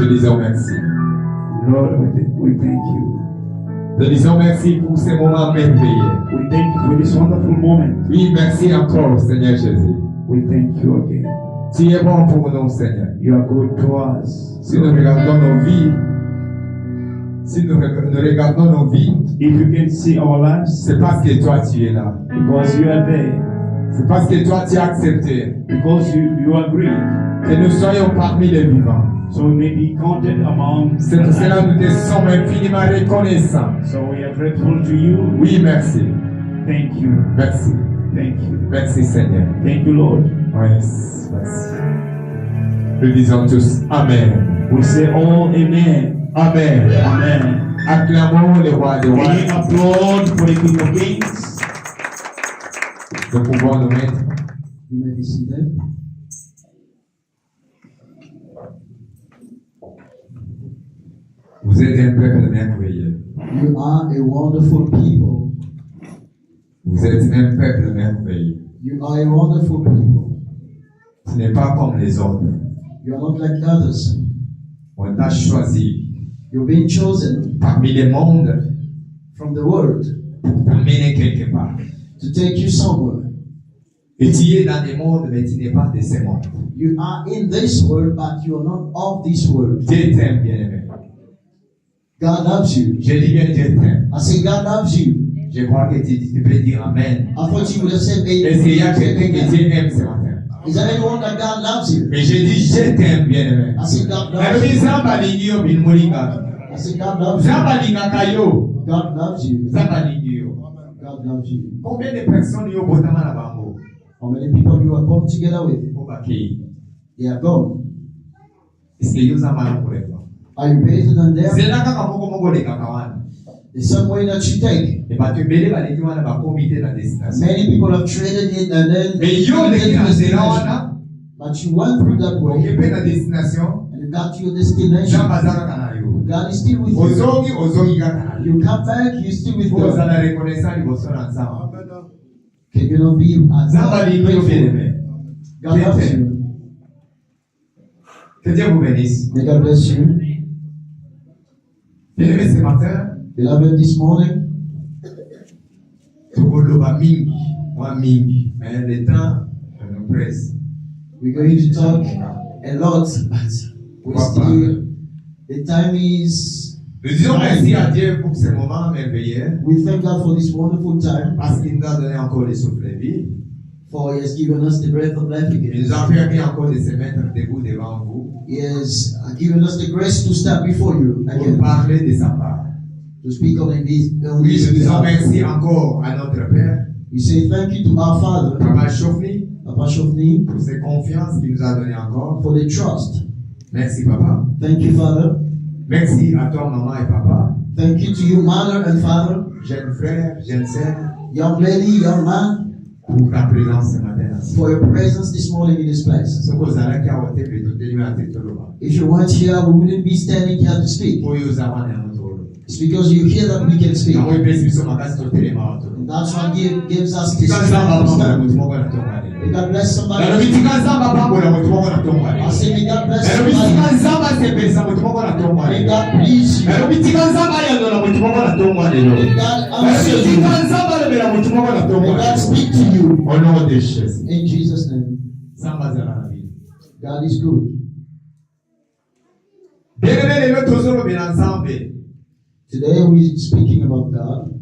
disons merci. Lord, we thank you. Te disons merci pour ces moments merveilleux. We thank you for this wonderful moment. Oui, merci encore, Seigneur Jésus. We thank you again. Tu es bon pour nous, Seigneur. You are good to us. Si nous regardons nos vies, regardons nos vies, if you can see our lives, c'est parce que toi tu es là. Because you are there. C'est parce que toi tu as accepté. Because you agreed. Que nous soyons parmi les vivants. So we may be counted among. C'est pour cela que nous te sommes infiniment reconnaissants. So we are grateful to you. Oui, merci. Thank you. Merci. Thank you. Merci Seigneur. Thank you, Lord. Yes, merci. Nous disons tous Amen. We say all Amen. Amen. Amen. Acclamons le roi des rois. We applaud for the King of Kings. Nous pouvons nous mettre. You may be seated. Vous êtes un peuple merveilleux. You are a wonderful people. Vous êtes un peuple merveilleux. You are a wonderful people. Ce n'est pas comme les autres. You are not like others. On t'a choisi You've been chosen parmi les mondes from the world pour t'amener quelque part. to take you somewhere. Et tu es dans des mondes, mais tu n'es pas de ces mondes. You are in this world, but you are not of this world. Dieu t'aime, bien-aimé. God loves you. Je dis bien Dieu t'aime. I say God loves you. Je crois que tu peux dire Amen. I thought you would have said amen. Est-ce qu'il y a quelqu'un que Dieu aime ce matin? Is there anyone that God loves you? Mais je dis je t'aime, bien-aimé. I say God Mais loves you. Zamba lingio bin molinga. I say God loves you. Zamba linga kayo. God loves you. Zamba lingio. God loves you. Combien de personnes yo botama na bango? How many people you are come together with? Obaki. They are gone. Est-ce que yo zamba na kulewa? Are you better than them? Zela kaka moko le kakawana. The same way that you take. Et bah tu bele ba leki wana ba komite na destination. Many people have traded it and then Mais yo leki na zela wana. but you went through that way Okepe na destination. and you got to your destination. Zamba zaka kana yo. God is still with you. Ozongi kaka. You come back, you're still with Vous God. allez reconnaître les bosons ensemble. Can you not be Zamba lingio bien-aimé. God loves you. Que Dieu vous bénisse. May God bless you. Bien-aimé ce matin. Beloved, this morning, Tokoloba mingi, moi mingi, mais le temps nous presse. we're going to talk a lot, but we still, the time is, Nous disons merci à Dieu pour ce moment merveilleux, we thank God for this wonderful time, parce qu'il nous a donné encore le souffle de vie. for He has given us the breath of life Il again. nous a permis encore de se mettre debout devant vous He has given us the grace to stand before you pour again, parler de sa part. to speak on this. Oui, nous disons merci encore à notre Père, We say thank you to our Father, Papa Chofni, Papa Shofni, pour ses confiances qu'il nous a donné encore. for the trust. Merci Papa. Thank you, Father. Merci à toi maman et papa, Thank you to you, Mother and Father, jeunes frères, jeunes sœurs, young lady, young man, pour ta présence ce matin. for your presence this morning in this place. Ce que vous allez faire, vous devez tout tenir à tête de l'eau. If you weren't here, we wouldn't be standing here to speak. Pour vous avoir un autre. It's because you're here that we can speak. Quand vous pensez sur ma case sur téléma. And that's what gives us this Quand strength ça va to pas, stand. vous m'avez la tombe. May God bless somebody. La vie quand ça va pas, vous m'avez la tombe. I say, may God bless La vie somebody. quand ça va c'est penser, vous m'avez la tombe. May God please you. La vie quand ça va y aller, vous m'avez la tombe. May God La answer vie you. quand ça va le faire, vous m'avez la tombe. May God speak to you. Au nom de Jésus. In Jesus' name. Ça va dans la vie. God is good. Bien-aimés, nous tous sommes bien ensemble. Today we're speaking about God.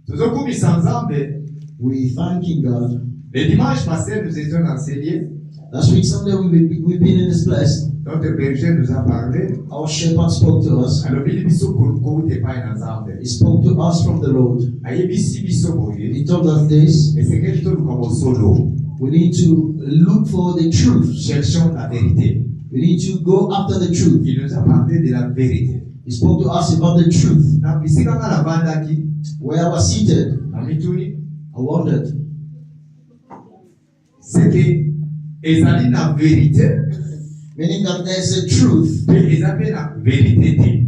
Tous sommes ensemble. We're thanking God. Le dimanche passé, nous étions dans ces lieux. Last week Sunday we've been in this place. Notre berger nous a parlé. Our shepherd spoke to us. Alors, il biso ko te pa ensemble. He spoke to us from the Lord. Aye biso boye. He told us this. Et c'est quelque chose comme solo. We need to look for the truth. Cherchons la vérité. We need to go after the truth. Il nous a parlé de la vérité. He spoke to us about the truth. Na bisika na banda ki. Where I was seated, Na mituni. I wondered, C'est que ezali na vérité. meaning that there's a truth Et ezali na vérité te.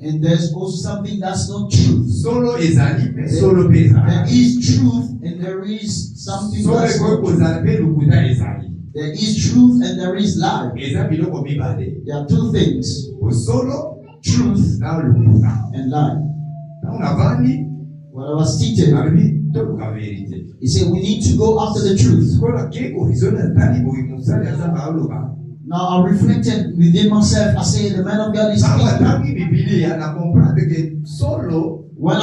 and there's also something that's not truth. Solo ezali, mais solo pe There ezali. is truth and there is something Solo that's ko not truth. kozali pe lukuta ezali. There is truth and there is lie. eza biloko mibale There are two things, bosolo truth na lukuta. and lie. Ntango navandi When I was seated, alobi toluka verite. he said we need to go after the truth. sikoyo nakei korizona tali boye mosali aza baoloba. Now I reflected within myself. I said the man of God is ntango speaking. atangi bibilia na comprendre ke solo When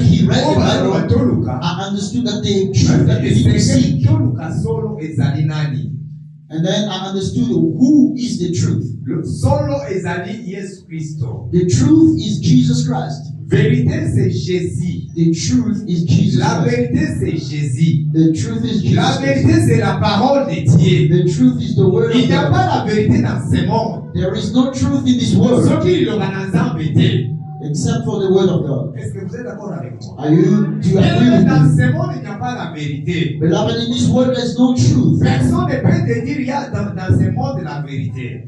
he read the obaloba Bible, toluka I understood that the truth that we need to seek. toluka solo ezali nani. And then I understood who is the truth. Solo ezali Yesu Kristo. The truth is Jesus Christ. Vérité c'est Jésus. The truth is Jesus La Christ. vérité c'est Jésus. The truth is Jesus La Christ. vérité c'est la parole de Dieu. The truth is the word Il of n'y a God. pas la vérité dans ce monde. There is no truth in this world Soki iloba na Nzambe te. except for the word of God. Est-ce que vous êtes d'accord avec moi? Do you agree Bien, with dans me? ce monde il n'y a pas la vérité. Beloved, in this world there's no truth. Personne ne peut te dire il y a dans ce monde la vérité.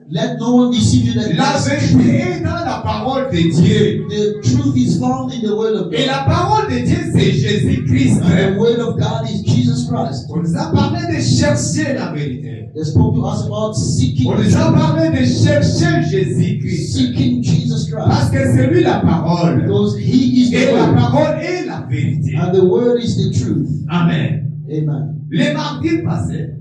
Let no one deceive you that La there's vérité truth. est dans la parole de Dieu. The truth is found in the word of Et God. la parole de Dieu c'est Jésus-Christ. And the word of God is Jesus Christ. On nous a parlé de chercher la vérité. They spoke to us about seeking On nous a parlé de chercher Jésus-Christ. seeking Jesus Parce Christ. que c'est lui la parole. Because he is Et the la word. parole est la vérité. And the word is the truth. Amen. Amen. Les mardis passés,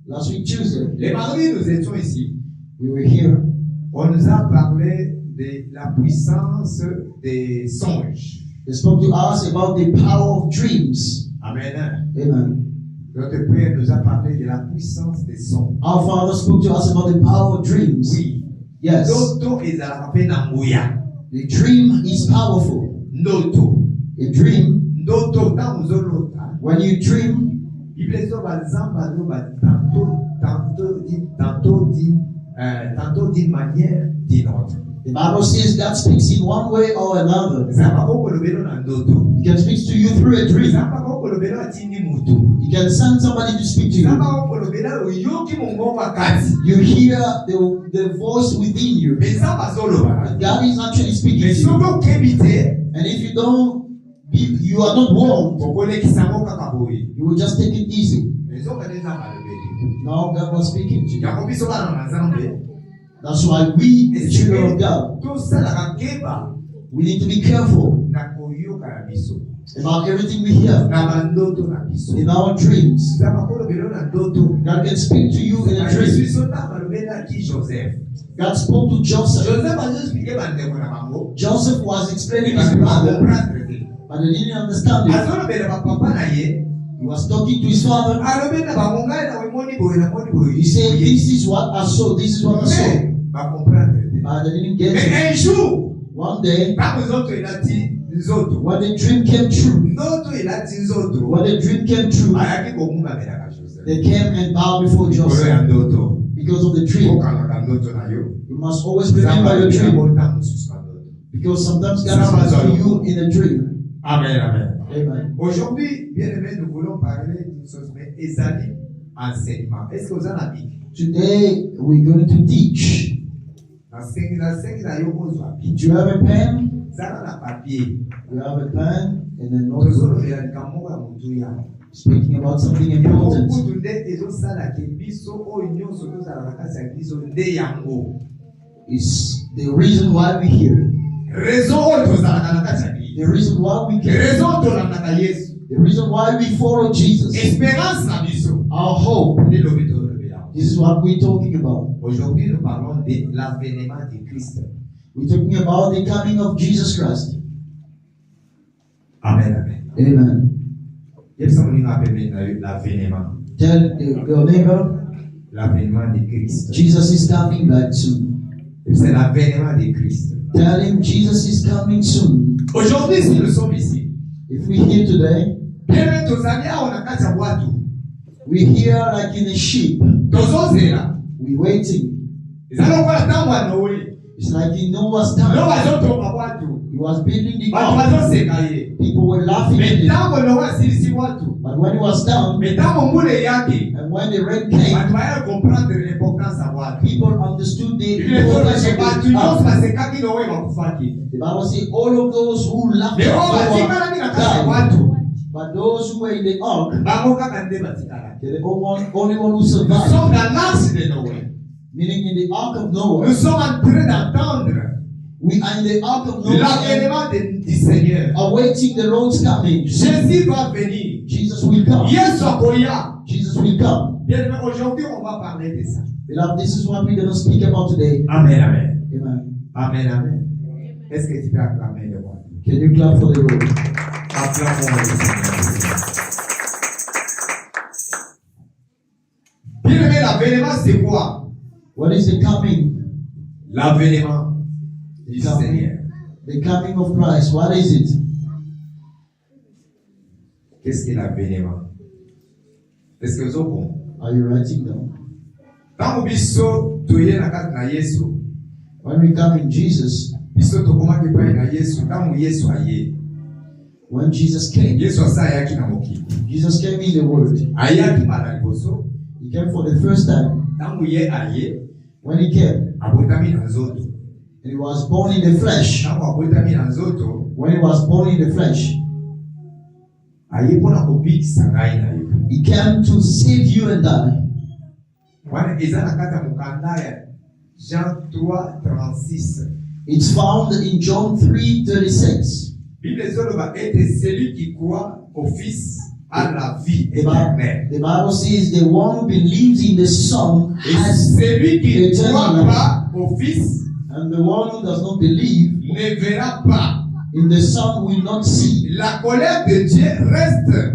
Last week Tuesday, les mardis nous étions ici. we were here. On nous a parlé de la puissance des songes. They spoke to us about the power of dreams. Amen. Amen. Notre Père nous a parlé de la puissance des songes. Our Father spoke to us about the power of dreams. Oui. Yes. Ndoto ezalaka mpe na nguya. The dream is powerful. Ndoto. A dream, Ndoto ntango ozolota. when you dream, Bible ezoba nzambe aloba tantôt d'une manière d'une autre. the Bible says God speaks in one way or another. Nzambe akokolobela na ndoto. He can speak to you through a dream. Nzambe akokolobela atindi mutu. He can send somebody to speak to Nzambe you. akokolobela oyoki mongongo akati. You hear the voice within you. Mais nzambe azoloba. But God is actually speaking Mais to you. soki okebi te, And if you don't, you are not warned, okolekisa yango kaka boye. you will just take it easy. Mais soki nde nzambe alobeli. Now God was speaking to you. Yango biso bana na nzambe. That's why we, the children of God, tosalaka keba we need to be careful na koyoka na biso. about everything we hear Na bandoto na biso. in our dreams. Nzambe akolobela na ndoto. God can speak to you in a dream. biso ntango alobelaki Joseph. God spoke to Joseph. Joseph azoexplike bandeko na bango. Joseph was explaining his brother, but they didn't understand it. azolobela bapapa na ye. He was talking to his father. alobeli na bango ngai na wemoni boye na moni boye. He said, "This is what I saw. This is what I saw." Bakomprendre te. But they didn't get Mais it. un jour, One day, ntango nzoto elati nzoto. when the dream came true, Ndoto elati nzoto. when the dream came true, ayaki komungamelaka Joseph. they came and bowed before Likolo Joseph ya ndoto. because of the dream. okangaka ndoto na yo. You must always remember your dream, ntango mosusu na ndoto. because sometimes God speaks to you in a dream. Amen, amen. Amen. Aujourd'hui, bien aimé, nous voulons parler d'une chose, mais ezali enseignement. Est-ce que vous en avez? Today we're going to teach. nasengi na yo kozwa Do you have a pen? zala na papier. You have a pen and a notebook. tozolobela likambo ya motu ya Speaking about something important. kutu nde ezosalaka biso oyo nyonso tozala na kati ya biso nde yango Is the reason why we're here. raison oyo tozalaka na kati ya biso The reason why we came. raison tolandaka Yesu The reason why we follow Jesus. espérance na biso Our hope. nde lobi tozolobela. This is what we're talking about. Aujourd'hui nous parlons de l'avènement de Christ. We're talking about the coming of Jesus Christ. Amen, amen. Amen. Qu'est-ce qu'on appelle l'avènement? Tell your neighbor, L'avènement de Christ. Jesus is coming back soon. C'est l'avènement de Christ. Tell him Jesus is coming soon. Aujourd'hui, si nous sommes ici, If we're here today, bien tozali awa na kati ya bwatu, we're here like in a ship. tozozela. We're waiting. Ezali lokola ntango ya Noe. It's like in Noah's Noe time. azotonga bwatu. He was building the Bato ark. bazoseka ye. People were laughing at Mais him. ntango Noe asilisi bwatu, But when he was down, mais ntango mbula eyaki, and when the rain came, bato baya comprendre l'importance ya bwatu. people understood the Biblia importance inasema of bato the nyonso ark. basekaki Noe bakufaki. The Bible says all of those who laughed Mais at oyo Noah batikala na kati ya died. bwatu. But those who were in the ark, bango kaka nde batikala. they're the only one who Nous survived. sommes dans l'arche de Noé. Meaning in the ark of Nous Noah. sommes en train d'entendre We are in the ark of Noah and l'avènement du Seigneur. awaiting the Lord's coming. Jésus va venir. Jesus will come. Yesu akoya. Jesus will come. Bien aimé, aujourd'hui, on va parler de ça. Beloved, this is what we're going to speak about today. Amen, amen. Amen. Amen, amen. Est-ce que tu peux acclamer le roi? Can you clap for the Lord? Acclamons le Seigneur. Bien aimé, l'avènement, c'est quoi? What is the coming? L'avènement du The coming, Seigneur. the coming of Christ. What is it? Qu'est-ce que l'avènement? Est-ce que vous êtes bon? Are you writing down? Tant biso toye na kati na Yesu, When we come in Jesus, biso tokomaki epai na Yesu, ntango Yesu aye. when Jesus came, Yesu asa ayaki na mokili. Jesus came in the world. Ayaki mbala liboso, He came for the first time. ntango ye aye, When he came, abotami na nzoto. and he was born in the flesh. Ntango abotami na nzoto, When he was born in the flesh, aye mpona kobikisa ngai na yo. he came to save you and I. Wana eza na kati ya mokanda ya Jean 3:36. It's found in John 3:36. Bible ezoloba ete celui qui croit au Fils a la vie The éternelle. Bible says the one who believes in the Son Et has, celui qui ne eternal croit life. pas au Fils and the one who does not believe ne verra pas. in the Son will not see. La colère de Dieu reste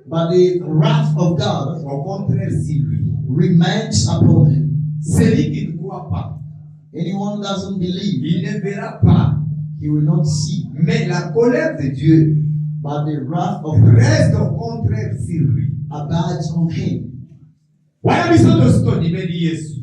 But the wrath of God au contraire sur lui. remains upon him. Celui qui ne croit pas, Anyone who doesn't believe, il ne verra pas. he will not see. Mais la colère de Dieu But the wrath of God reste au contraire sur lui. abides on him. Wana biso tosi tondimeli Yesu.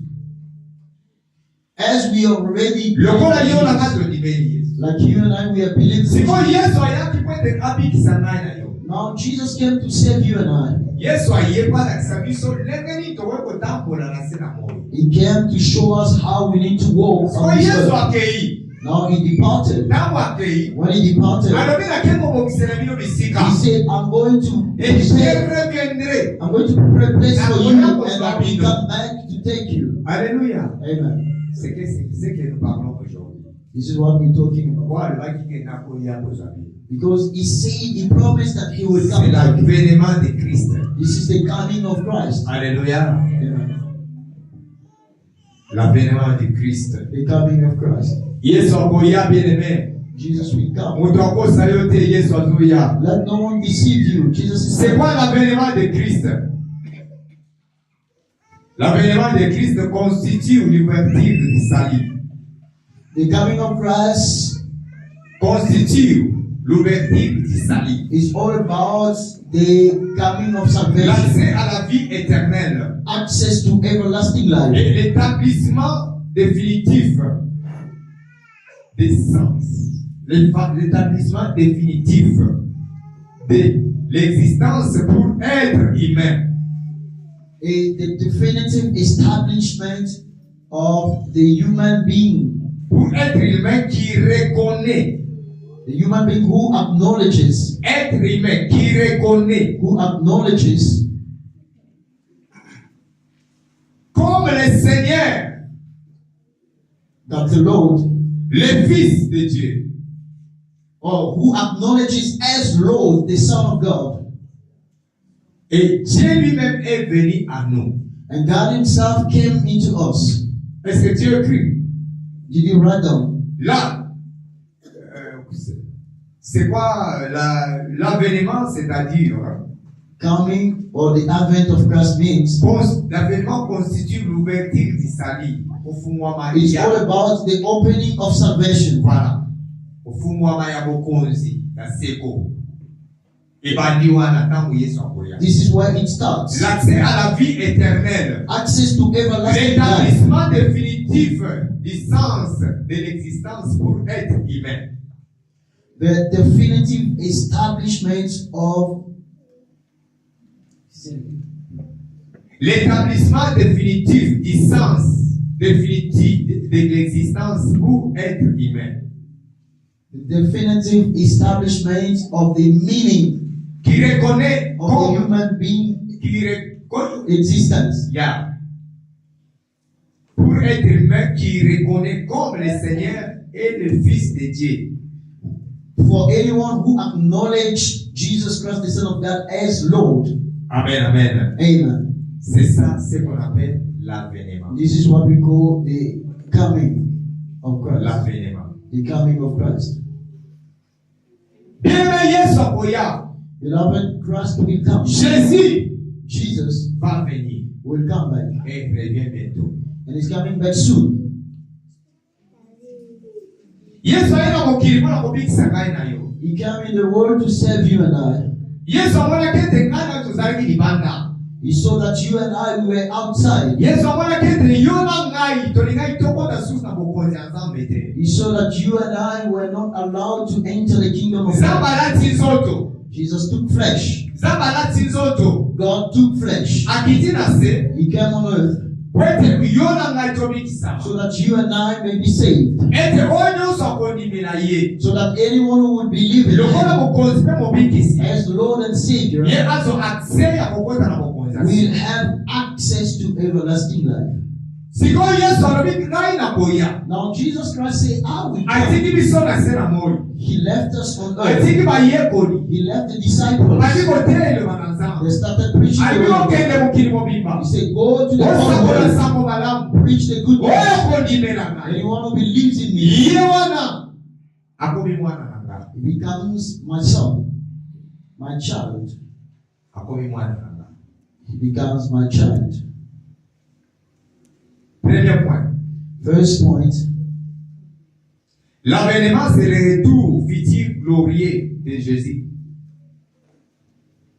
As we already Lokola yo na believe, kati tondimeli Yesu. like you and I, we are believing. Sikoyo Yesu ayaki po ete abikisa ngai na yo. Now Jesus came to save you and I. Yesu ayeba alakisa biso ndenge nini tokoki kotambola na se na moyo. He came to show us how we need to walk Sikoyo on this Yesu earth. akei. Now he departed. Ntango akei. When he departed, Alobi nakei kobongisela bino bisika. he said, I'm going to Et je prepare, reviendrai. I'm going to prepare a place for you, and I will come back to take you. Alléluia. Amen. C'est que nous parlons aujourd'hui. This is what we're talking about. Pourquoi le mec qui est nakoya aujourd'hui? Because he said, he promised that he will C'est come back. l'avènement de Christ. This is the coming of Christ. Alléluia. Amen. L'avènement de Christ. The coming of Christ. Yesu akoya bien-aimé. Jesus will come. Moto akosa yo te Yesu azoya. Let no one deceive you. Jesus is C'est quoi l'avènement de Christ? L'avènement de Christ constitue l'ouverture du salut. The coming of Christ Constitue l'ouverture du salut. is all about the coming of salvation, L'accès à la vie éternelle. access to everlasting life, Et l'établissement définitif des sens. L'établissement définitif de l'existence pour être humain. the definitive establishment of the human being, Pour être humain qui reconnaît. the human being who acknowledges, Être humain qui reconnaît comme le Seigneur, that the Lord, le Fils de Dieu. or who acknowledges as Lord, the Son of God, Et Dieu lui-même est venu à nous. and God Himself came into us. Est-ce que Dieu écrit? Did you write down? Là, c'est quoi l'avènement, c'est-à-dire Coming, or the advent of Christ means l'avènement constitue l'ouverture du salut. it's all about the opening of salvation. Voilà. Ofumwama ya bokonzi na seko. Ebaliwa na tangu Yesu akoya. This is where it starts. L'accès à la vie éternelle. Access to everlasting life. L'établissement définitif du sens de l'existence pour être humain. The definitive establishment of L'établissement définitif du sens définitif de l'existence pour être humain. the definitive establishment of the meaning qui reconnaît of a comme, human being qui reconnaît, existence. yeah. Pour être humain qui reconnaît comme le Seigneur et le Fils de Dieu. For anyone who acknowledge Jesus Christ, the Son of God, as Lord. Amen, amen. Amen. C'est ça, ce qu'on appelle l'avènement. This is what we call the coming of Christ. L'avènement. The coming of Christ. Bien-aimé Yesu akoya. Beloved, Christ will come. Jésus Jesus va venir will come back. et revient bientôt. And he's coming back soon. Yesu aina mokili mpona kobikisa ngai na yo. He came in the world to save you and I. Yesu amonaki ete ngai na tozalaki libanda. He saw that you and I were outside. Yesu amonaki ete yo na ngai tolingai tokota susu na bokonzi ya Nzambe te. He saw that you and I were not allowed to enter the kingdom of Nzambe God. alati nzoto. Jesus took flesh. Nzambe alati nzoto. God took flesh. Akiti na se. He came on earth Po ete yo na ngai tobikisama. so that you and I may be saved. Ete oyo nyonso akondimela ye. So that anyone who would believe in Lokola him mokonzi mpe mobikisi. as Lord and Savior Ye azo akse ya kokota na bokonzi. will have access to everlasting life. Sikoyo Yesu alobi ngai na koya. Now Jesus Christ said, I will come. Atiki biso na se na moi. He left us on earth. Atiki bayekoli. He left the disciples. Ati kotelema na Nzambe. They started preaching the Alibi word. okende mokili mobimba. He said, go to the Osakola whole world, sango malamu. preach the good news. Oyo kondimela ngai. Anyone who believes in me, Ye wana akomi mwana na ngai. he becomes my son, my child. Akomi mwana na ngai. He becomes my child. Premier point. First point, L'avènement, c'est le retour futur glorieux de Jésus.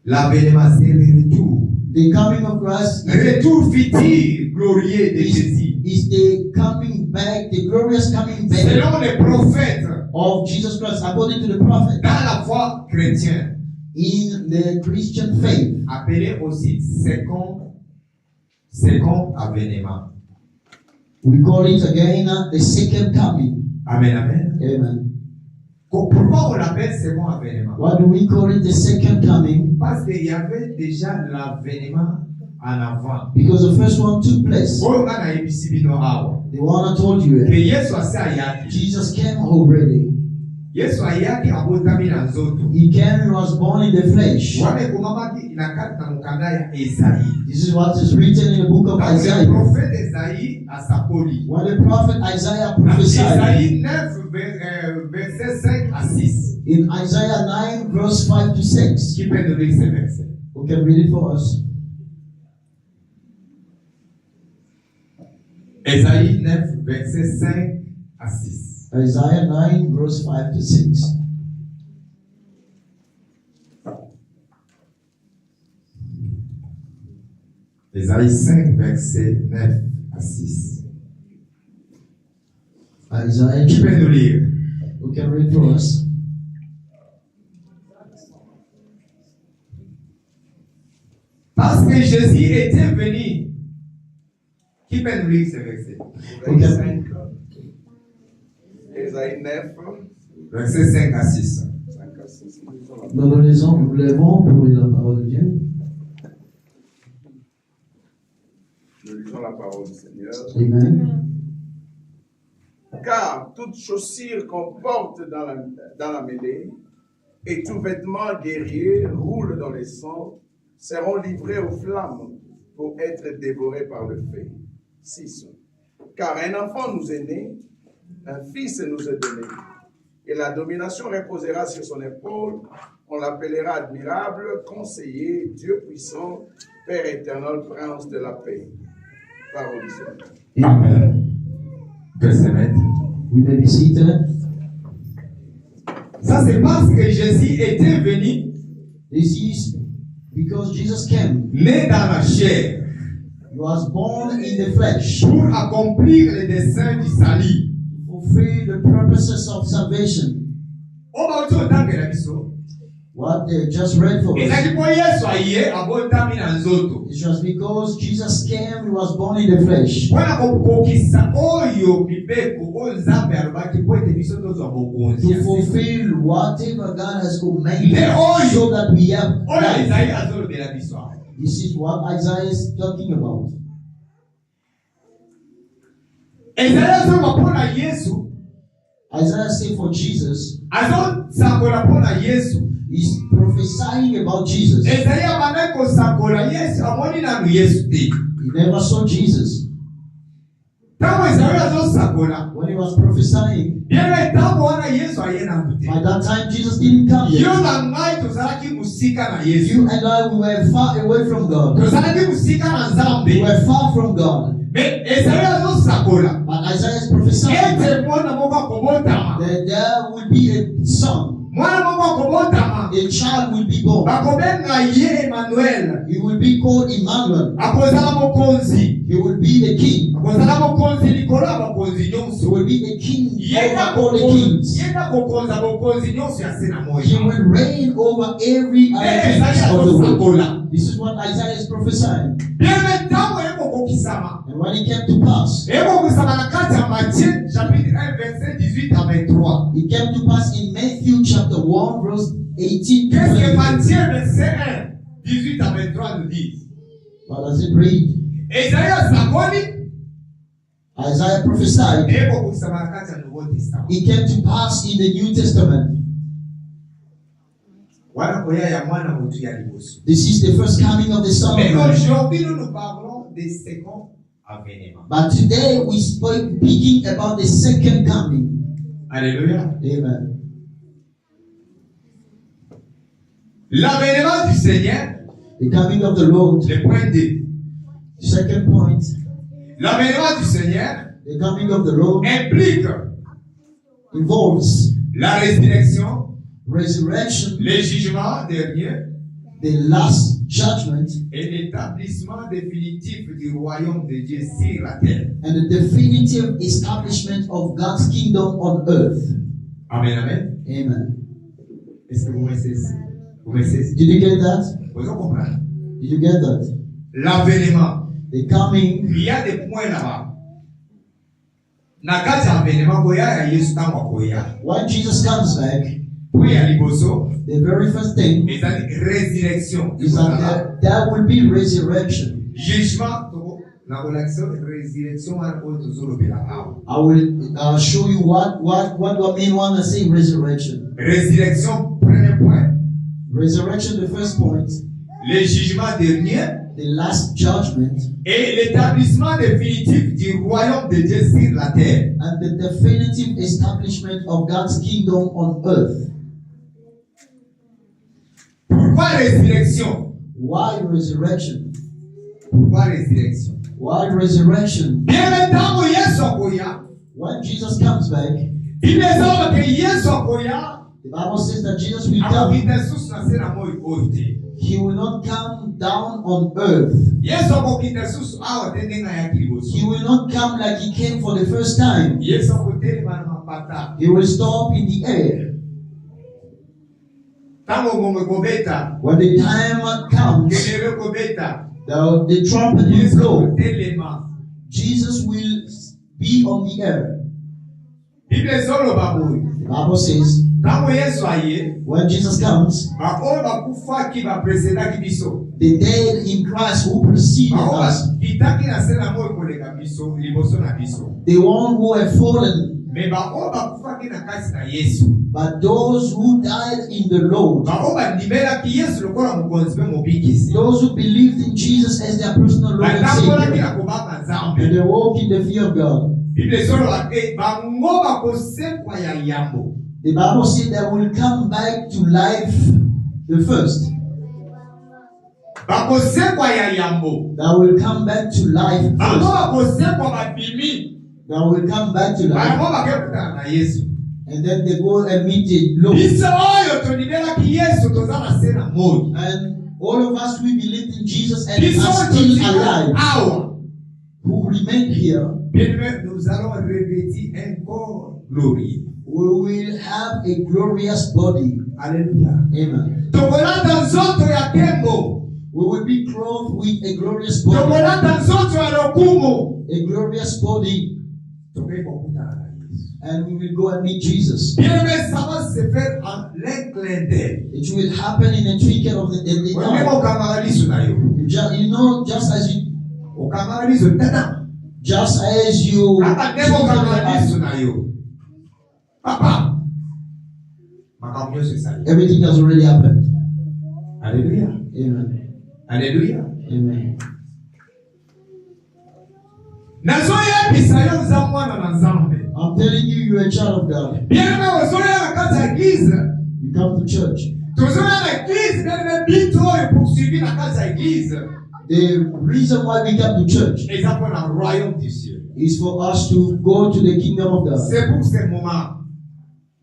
L'avènement, c'est le retour. the coming of Christ Retour futur glorieux de Jésus. is the coming back, the glorious coming back Selon les prophètes, of Jesus Christ, according to the prophet, dans la foi chrétienne, in the Christian faith, appelé aussi second avènement. we call it again the second coming. Amen, amen. Amen. Pourquoi on l'appelle second avènement? Why do we call it the second coming? Parce qu'il y avait déjà l'avènement en avant. Because the first one took place. Oyo kana yebisi bino awa. The one I told you, Que Yesu asi ayaki. Jesus came already. Yesu ayaki abotami na nzoto. He came and was born in the flesh. Wana ekomamaki na kati na mokanda ya Esaïe. This is what is written in the book of Donc le Isaiah. prophète Esaïe asapoli. When the prophet Isaiah Dans prophesied Esaïe 9, verset 5 à 6. in Isaiah 9, verse 5 to 6, Qui peut nous lire ce verset? who can read it for us? Esaïe 9, verset 5 à 6. Isaiah 9, verse 5 to 6. Esaïe 5, verset 9 à 6. Isaiah, Qui peut nous lire? who can read for us? Parce que Jésus était venu. Qui peut nous lire ce verset? Okay. 5, Ésaïe 9, Verset 5 à 6. 5 à 6. Nous nous levons pour lire la parole de Dieu. Nous lisons la parole du Seigneur. Amen. Car toute chaussure qu'on porte dans la mêlée et tout vêtement guerrier roule dans les sangs seront livrés aux flammes pour être dévorés par le feu. 6. Car un enfant nous est né, un fils nous est donné, et la domination reposera sur son épaule. On l'appellera admirable, conseiller, Dieu puissant, Père éternel, prince de la paix. Parole du Seigneur. Amen. Que se mettre. We may be seated. Ça, c'est parce que Jésus était venu, This is because Jesus came. né dans la chair, He was born in the flesh pour accomplir les desseins du salut. to fulfill the purposes of salvation. On va autour d'Angela Bisso. What they just read for us. ezali mpo yesu aye abotami na nzoto It's just because Jesus came, he was born in the flesh. mpona kokokisa oyo mibeko oyo nzambe alobaki po ete biso tozwa bokonzi To fulfill whatever God has commanded Le oil. so that we have oyo life. ezali azolobela biso awa. This is what Isaiah is talking about. ezali azoloba mpona yesu Isaiah said for Jesus, azosakola mpona yesu he's prophesying about Jesus. He ezali abandaki kosakola yesu amoni nanu yesu te never saw Jesus. ntango ezali azosakola When he was prophesying, biene ntango wana yesu aye nanu te by that time Jesus didn't come yo yet. na ngai tozalaki mosika na yesu You and I, we were far away from God. tozalaki mosika na We nzambe were far from God. me ezali azosakola But Isaiah is prophesying ete mwana moko akobotama that there will be a son, mwana moko akobotama a child will be born. bakobenga ye Emmanuel He will be called Emmanuel. akozala mokonzi He will be the king. akozala mokonzi likolo ya bakonzi He nyonso will be the king yenda over all the kings. kokonza bokonzi nyonso ya se na He moya will reign over every other ezali king of the world. azosakola This is what Isaiah is prophesying. biene ntango ekokokisama And when it came to pass, ekokokisama na kati ya Matthieu chapitre 1 verset 18 à 23 it came to pass in Matthew chapter 1, verse 18 to qu'est-ce que 23. Matthieu verset 1 18 à 23 nous dit What does it read? ezali asakoli Isaiah prophesied. ekokokisama na kati ya Nouveau Testament It came to pass in the New Testament. wana koya ya mwana motu ya liboso. This is the first coming of the Son of Mais Man. aujourd'hui nous parlons des second avènement. But today we speaking about the second coming. Alléluia. Amen. L'avènement du Seigneur, The coming of the Lord. le point 2. Second point. L'avènement du Seigneur The coming of the Lord implique involves la résurrection, resurrection, le jugement dernier the last judgment, et l'établissement définitif du royaume de Dieu sur la terre. and the definitive establishment of God's kingdom on earth. Amen, amen. Amen. Est-ce que vous me saisissez? Vous me saisissez? Did you get that? Vous comprenez? Did you get that? L'avènement. The coming. Il y a des points là-bas. Na kati ya avènement koya ya Yesu tango akoya. When Jesus comes back, Point ya liboso, the very first thing ezali résurrection. is that there will be resurrection. Jugement to na kolakisa résurrection wana oyo tozolobela awa. I will show you what do I mean when I say resurrection. Résurrection, premier point. Resurrection, the first point, Le jugement dernier the last judgment, et l'établissement définitif du royaume de Dieu sur la terre. and the definitive establishment of God's kingdom on earth. Pourquoi résurrection? Why resurrection? Pourquoi résurrection? Why resurrection? Bien maintenant Yesu akoya, When Jesus comes back, il est que Yesu akoya, the Bible says that Jesus will come. akokita susu na se na moi oyo te. He will not come down on earth. Yesu akokita susu awa te ndenga ya He liboso. will not come like he came for the first time. Yesu akotelema na mapata. He will stop in the air. Tango ngombe kobeta, When the time comes, kelele kobeta, the trumpet will Yesu blow. akotelema. Jesus will be on the air. Bible ezoloba boye. The Bible says, Tango Yesu aye, when Jesus comes, baoyo bakufaki bapresedaki biso. the dead in Christ who preceded Baoyo us, bakitaki na se na moi koleka biso, liboso na biso. the one who have fallen, Me baoyo bakufaki na kasi na Yesu. but those who died in the Lord, Baoyo bandimelaki Yesu lokola mokonzi mpe mobikisi. those who believed in Jesus as their personal Lord and Batambolaki Savior, na kobanga and Nzambe. they walk in the fear of God. Bible ezoloba te bango bakosekwa ya yambo. The Bible says they will come back to life the first. Bakosekwa ya yambo. They will come back to life Bango first. bakosekwa babimi. They will come back to life. Bango bakekutana na Yesu. And then they go and meet the Lord. Biso oyo tonimelaki Yesu toza na se na moi. And all of us, we believed in Jesus and Biso are oyo still totika alive, awa. who remain here. Bien-aimés, nous allons revêtir un corps glorieux. we will have a glorious body. Alléluia. Amen. Tokolata nzoto ya tembo. We will be clothed with a glorious body. Tokolata nzoto ya lokumu. A glorious body. Tokokokutana na Yesu. And we will go and meet Jesus. Bien aimé, ça va se faire en un clin d'œil. It will happen in a twinkle of the Wewe eye. ukamalizo nayo. You know, just as you, Ukamalizo tena. just as you, Hata demo ukamalizo nayo. Papa. Makamyo sasa. everything has already happened. Alléluia. Amen. Alléluia. Amen. Nazoya bisayo za mwana na nzambe. I'm telling you, you're a child of God. Bien aimé, ozoya na kati ya église. You come to church. Tozoya na église, bien aimé, bito et poursuivi na kati ya église. The reason why we come to church Exemple dans le royaume du ciel. is for us to go to the kingdom of God. C'est pour ce moment.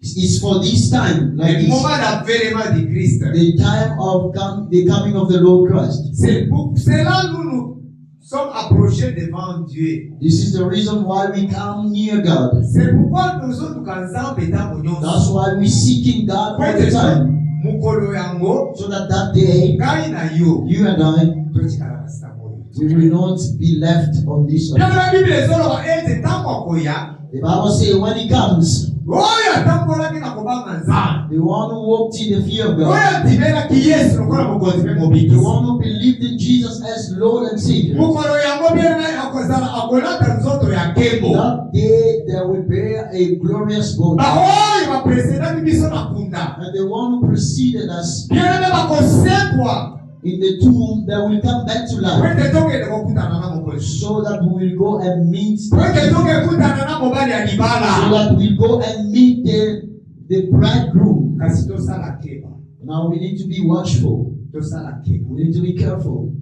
It's for this time, like Le this, moment d'avènement de Christ. the time of the coming of the Lord Christ. C'est pour cela que nous sommes approchés devant Dieu. This is the reason why we come near God. C'est pourquoi nous sommes dans un That's why we seeking God all the time, mukolo yango so that that day, ngai na yo you and I, totikala basita moyo. we will not be left on this earth. Bien la Bible ezoloba ete ntango akoya The Bible says when He comes, oyo atambolaki na kobanga nzambe the one who walked in the fear of oyo God, andibelaki Yesu lokola mokonzi mpe the mobikisi one who believed in Jesus as Lord and Savior, mokolo yango biene akozala akolata nzoto ya nkembo that day there will bear a glorious body. baoyo bapresedaki biso na kunda And the one who preceded us biene bakosekwa in the tomb, that will come back to life, ete tokende kokutana na mokonzi so that we will go and meet, ete tokekutana na mobali ya so libala that we'll go and meet the bridegroom. kasi tosala keba Now we need to be watchful. tosala keba We need to be careful.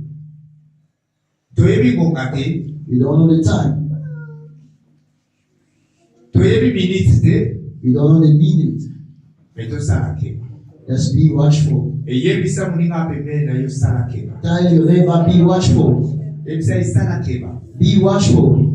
toyebi ngonga te We don't know the time. toyebi minute te We don't know the minute. me tosala keba Let's be watchful. eyebisa moninga pembeni na yo sala keba Tell your neighbor, be watchful. yebisa esala keba Be watchful.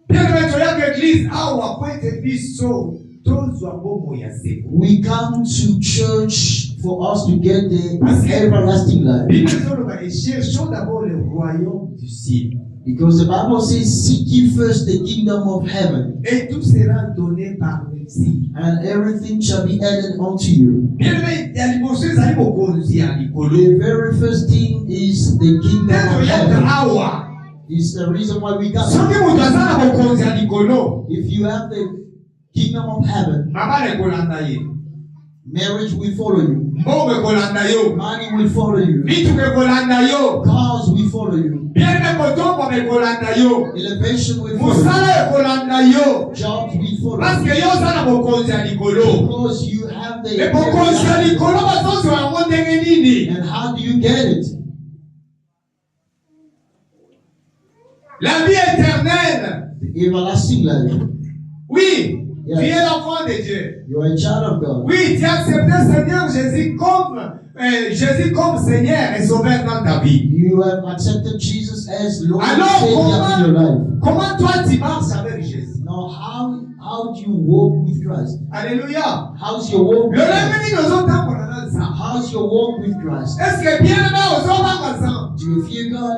bien toyaka eglise awa po ete biso tozwa bomo ya seko We come to church for us to get the everlasting life. bible ezoloba cherchons d'abord le royaume du ciel Because the Bible says, seek ye first the kingdom of heaven, et tout sera donné par merci. and everything shall be added unto you. bien ya liboso ezali bokonzi ya likolo The very first thing is the kingdom nde of toyaka heaven. awa It's the reason why we got soki it. moto aza na bokonzi ya likolo If you have the kingdom of heaven, mabala ekolanda ye marriage will follow you, mbongo ekolanda yo money will follow you, mituka ekolanda yo cars will follow you, bien kotombama ekolanda yo elevation will follow mosala ekolanda yo you, jobs will follow parce you. que yo oza na bokonzi ya likolo Because you have the me bokonzi ya likolo bazozwa yango ndenge nini and how do you get it? la vie éternelle The everlasting life. oui Yes. tu es l'enfant de Dieu You are a child of God. oui tu as accepté Seigneur Jésus comme Seigneur et Sauveur dans ta vie. You have accepted Jesus as Lord and Alors Savior in your life. comment toi tu marches avec Jésus? Now, how do you walk with Christ? Alléluia. How's your walk with Lolenge Christ? nini ozotambola na nzambe? How's your walk with Christ? Est-ce que bien aimé ozobanga nzambe? Do you fear God?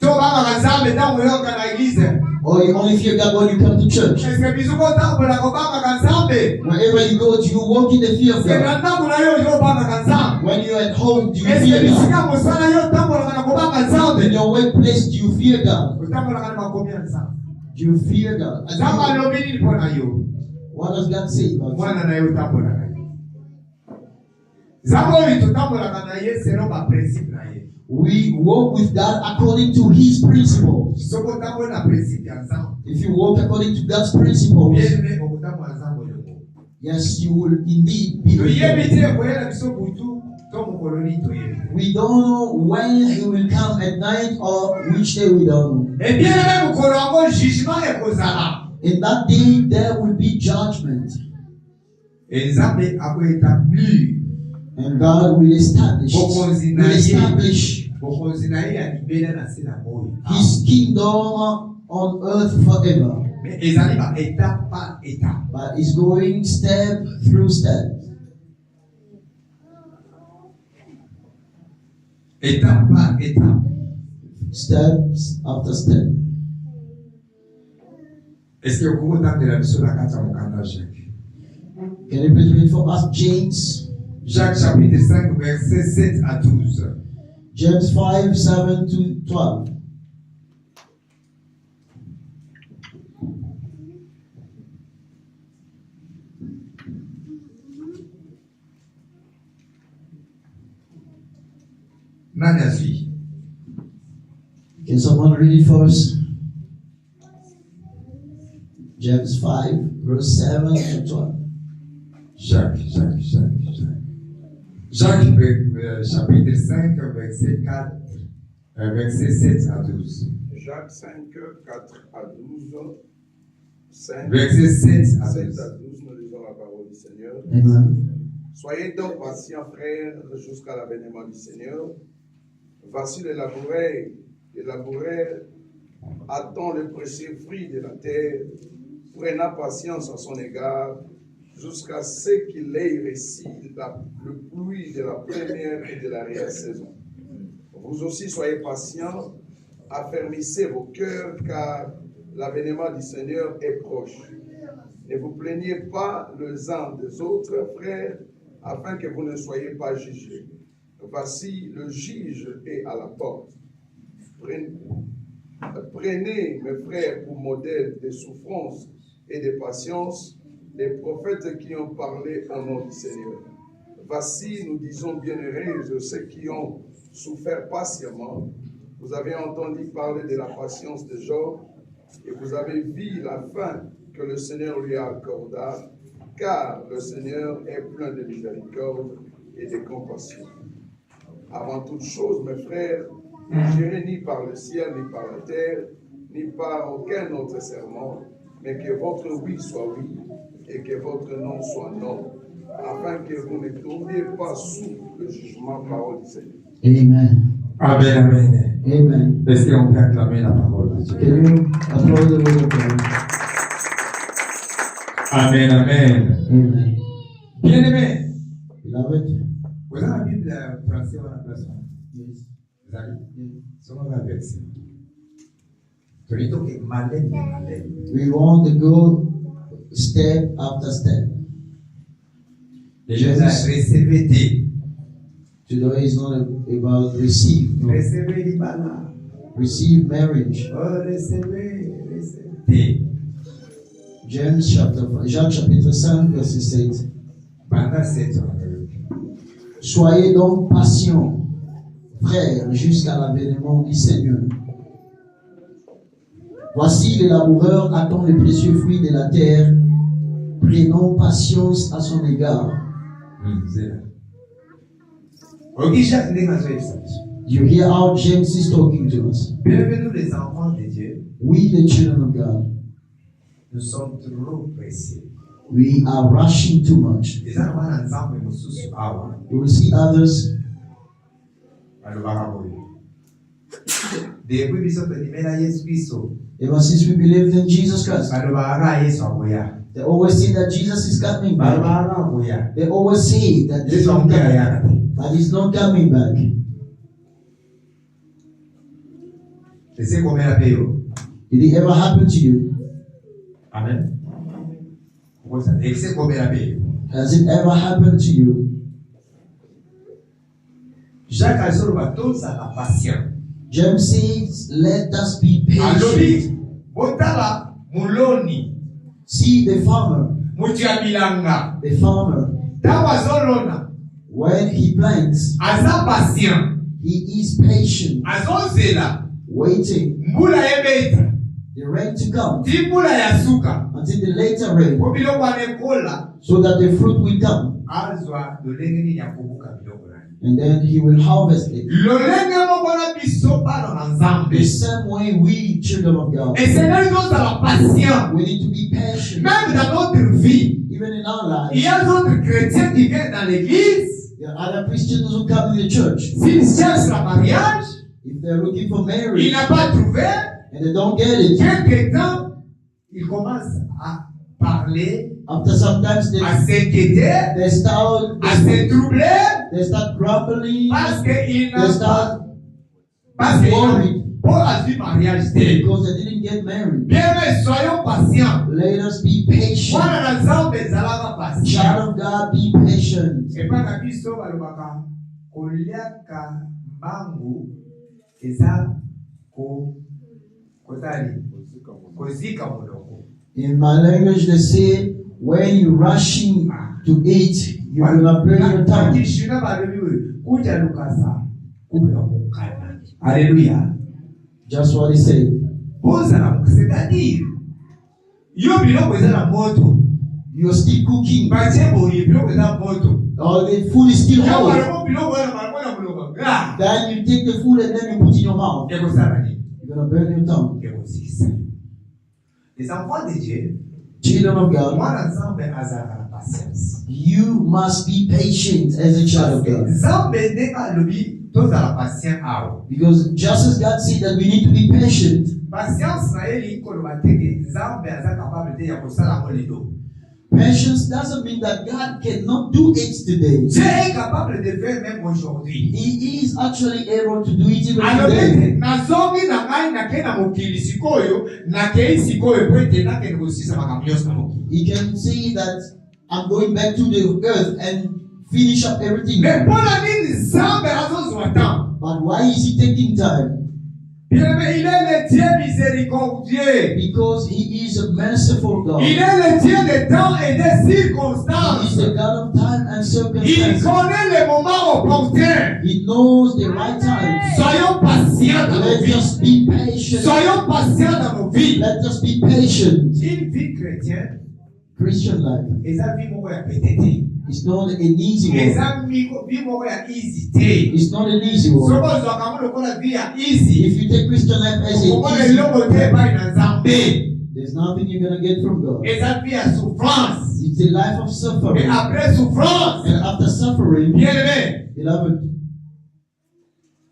Tobanga nzambe ntango oyoka na église. Or you only fear God when you come to church? Est-ce que biso kotambola kobanga nzambe? Wherever you go, do you walk in the fear of Est-ce que God? na ntango na yo ozobanga nzambe? When you're at home, do you Est-ce que fear God? bisika mosala yo otambolaka na kobanga In nzambe? your workplace, do you fear God? Otambolaka na makomi ya nzambe. Do you fear God? Nzambe alobi nini mpo na yo? What does God say about you? Mwana na ye otambola na ye. Nzambe oyo totambolaka na ye selon baprincipe na ye. We walk with God according to His principles. Soki otambola na principe ya nzambe, If you walk according to God's principles, bien-aimé okotambola nzambe oyo. yes, you will indeed be with Toyebi God. te koyela biso butu to mokolo nini toyebi. We don't know when He will come at night or which day we don't know. Et bien-aimé mokolo yango jugement ekozala. In that day, there will be judgment. Et Nzambe akoétablir And God will establish bokonzi na ye ya libela na se na moyo. His kingdom on earth forever. Mais ils arrivent à étape par étape. but it's going step through step. Étape par étape. Steps after step. Est-ce que vous entendez la mission de la carte à mon canal, Jacques? Can you please read for us James? Jacques chapitre 5, versets 7 à 12. James 5, 7 to 12. Nana suit. Can someone read it for us? James 5, verse 7 to 12. Jacques, chapitre 5, verset 4, verset 7 à 12. Jacques 5, 4 à 12. 5, Verset 7 à 7 12. à 12, nous lisons la parole du Seigneur. Amen. Soyez donc patients, frères, jusqu'à l'avènement du Seigneur. Voici le laboureur attend le précieux fruit de la terre, prenant patience à son égard, jusqu'à ce qu'il ait reçu le pluie de la première et de l'arrière-saison. Vous aussi soyez patients, affermissez vos cœurs, car l'avènement du Seigneur est proche. Ne vous plaignez pas les uns des autres, frères, afin que vous ne soyez pas jugés. Voici, le juge est à la porte. Prenez, mes frères, pour modèle de souffrance et de patience, les prophètes qui ont parlé au nom du Seigneur. Voici, nous disons bienheureux ceux qui ont souffert patiemment. Vous avez entendu parler de la patience de Job et vous avez vu la fin que le Seigneur lui a accorda, car le Seigneur est plein de miséricorde et de compassion. Avant toute chose, mes frères, ne jurez ni par le ciel, ni par la terre, ni par aucun autre serment, mais que votre oui soit oui et que votre non soit non, afin que vous ne tombiez pas sous le jugement parole du Seigneur. Amen. Amen, amen. Amen. Est-ce qu'on peut acclamer la parole de Dieu? Can you applaud the word of God? Amen, amen. Amen. Bien-aimé, Beloved, vous avez la Bible française ou en place? yes. Vous avez? Selon la version. Tu dis donc malin. We want to go step after step. Déjà, recevez. Today is not about receive. No. Recevez l'ibala. Receive marriage. Oh, recevez. James Jacques chapitre 5, verset 7. Pendant 7 ans. Soyez donc patients, frères, jusqu'à l'avènement du Seigneur. Voici le laboureur attend le précieux fruit de la terre, prenant patience à son égard. C'est là. Ok, Jacques, You hear how James is talking to us. bienvenue les enfants de Dieu. We, the children of God, Nous sommes trop pressés. we are rushing too much. Les enfants ensemble, nous sommes avant. You will see others. Depuis que nous sommes venus Yesu Christo, Ever since we believed in Jesus Christ, Yesu aboya. they always say that Jesus is coming back. Aboya. They always say that he's Yesu not coming, aboya. but he's not coming back. C'est comme la paix. Did it ever happen to you? Amen. C'est comme la paix. Has it ever happened to you? Jacques a sur le bateau, ça la patience. James says, let us be patient. Alobi, botala, muloni, See the farmer. mutiabilanga. The farmer, Tawa zolona, when he plants, aza patient, he is patient, azozela, waiting mbula yebeta, the rain to come timbula yasuka, until the later rain, obilo kwa nekola, so that the fruit will come, azwa lolenge nyakubuka biloko nani. and then he will harvest it. Lolenge mokona biso pano na The nzambe. same way we, children of God, Et c'est là nous sommes patients. we need to be patient. Même dans notre vie, Even in our il y lives, a d'autres chrétiens qui viennent dans l'église, there are other Christians who come in the church. s'ils cherchent le mariage, If they're looking for ils marriage n'ont pas trouvé, and they don't get it, quelque temps, ils commencent à parler, After sometimes à s'inquiéter, they start à se troubler, grumbling, parce qu'ils they n'ont start parce qu'ils worried pour la vie mariage day. because they didn't get married. Bien, mais soyons patients. Let us be patient. Mwana na Nzambe ezalaka patient. Child of God, be patient. Epa na biso balobaka koliaka mbangu eza kozika monoko. In my language, they say, when you're rushing to eat, you're gonna burn your tongue. Kishina balobi kuja lukasa kuya mukana. Hallelujah. Just what he said. Bozala c'est-à-dire yo biloko eza na moto. You're still cooking. Bachebo biloko eza na moto. All the food is still hot. Ah. Then you take the food and then you put it in your mouth. You're gonna burn your tongue. Les enfants de Dieu, Children of God, moi l'ensemble a la patience. you must be patient as a child of God. Nzambe n'est pas lobby tous à la patience out. Because just as God said that we need to be patient, Patience na eli kolobateke Nzambe aza capable de yakosala moledo. patience doesn't mean that God cannot do it today. Dieu est capable de faire même aujourd'hui. He is actually able to do it even Alors today. nazongi na ngai nake na mokili sikoyo nakei sikoyo po ete nakende kosisa makambo nyonso na mokili. He can say that I'm going back to the earth and finish up everything. Mais mpona nini Nzambe azozwa temps? But why is he taking time? Bien-aimé, il est le Dieu miséricordieux. Because he is a merciful God. Il est le Dieu des temps et des He is circonstances. the God of time and Il circumstances. connaît les moments opportuns. He knows the right time. Soyons patients dans nos Let vies. us be patient. Soyons patients dans nos vies. Let us be patient. Une vie chrétienne, Christian life et sa vie moko ya pétété. is not an easy Et one. sa vie moko ya hésité. It's not an easy one. Soko ozwaka ngo lokola vie ya easy. If you take Christian life as Okomona an easy, eloko te epai na Nzambe. there's nothing you're gonna get from God. Et sa vie ya souffrance. It's a life of Et suffering. après souffrance, And after suffering, bien-aimé, beloved,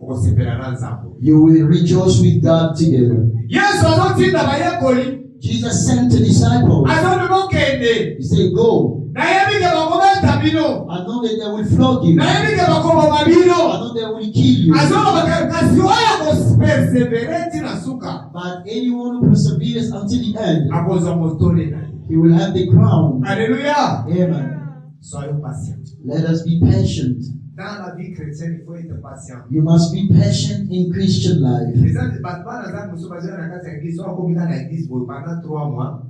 okosepela na Nzambe. you will rejoice with God together. Yesu azotinda bayekoli. Jesus sent the disciples. Azoni bokende. He said, go. Nayebi ke bakobeta bino. I know that they will flog you. I Nayebi ke bakoboma bino. know they will kill you. Azoni kasi oyo kopersevere ntina suka. But anyone who perseveres until the end, Akozwa motole na ye. he will have the crown. Alléluia. Amen. Soyons patients. Let us be patient. Dans la vie chrétienne, il faut être patient. You must be patient in Christian life. Les autres bana za muso bazana na kati ya église, wako komika na église pendant 3 mois.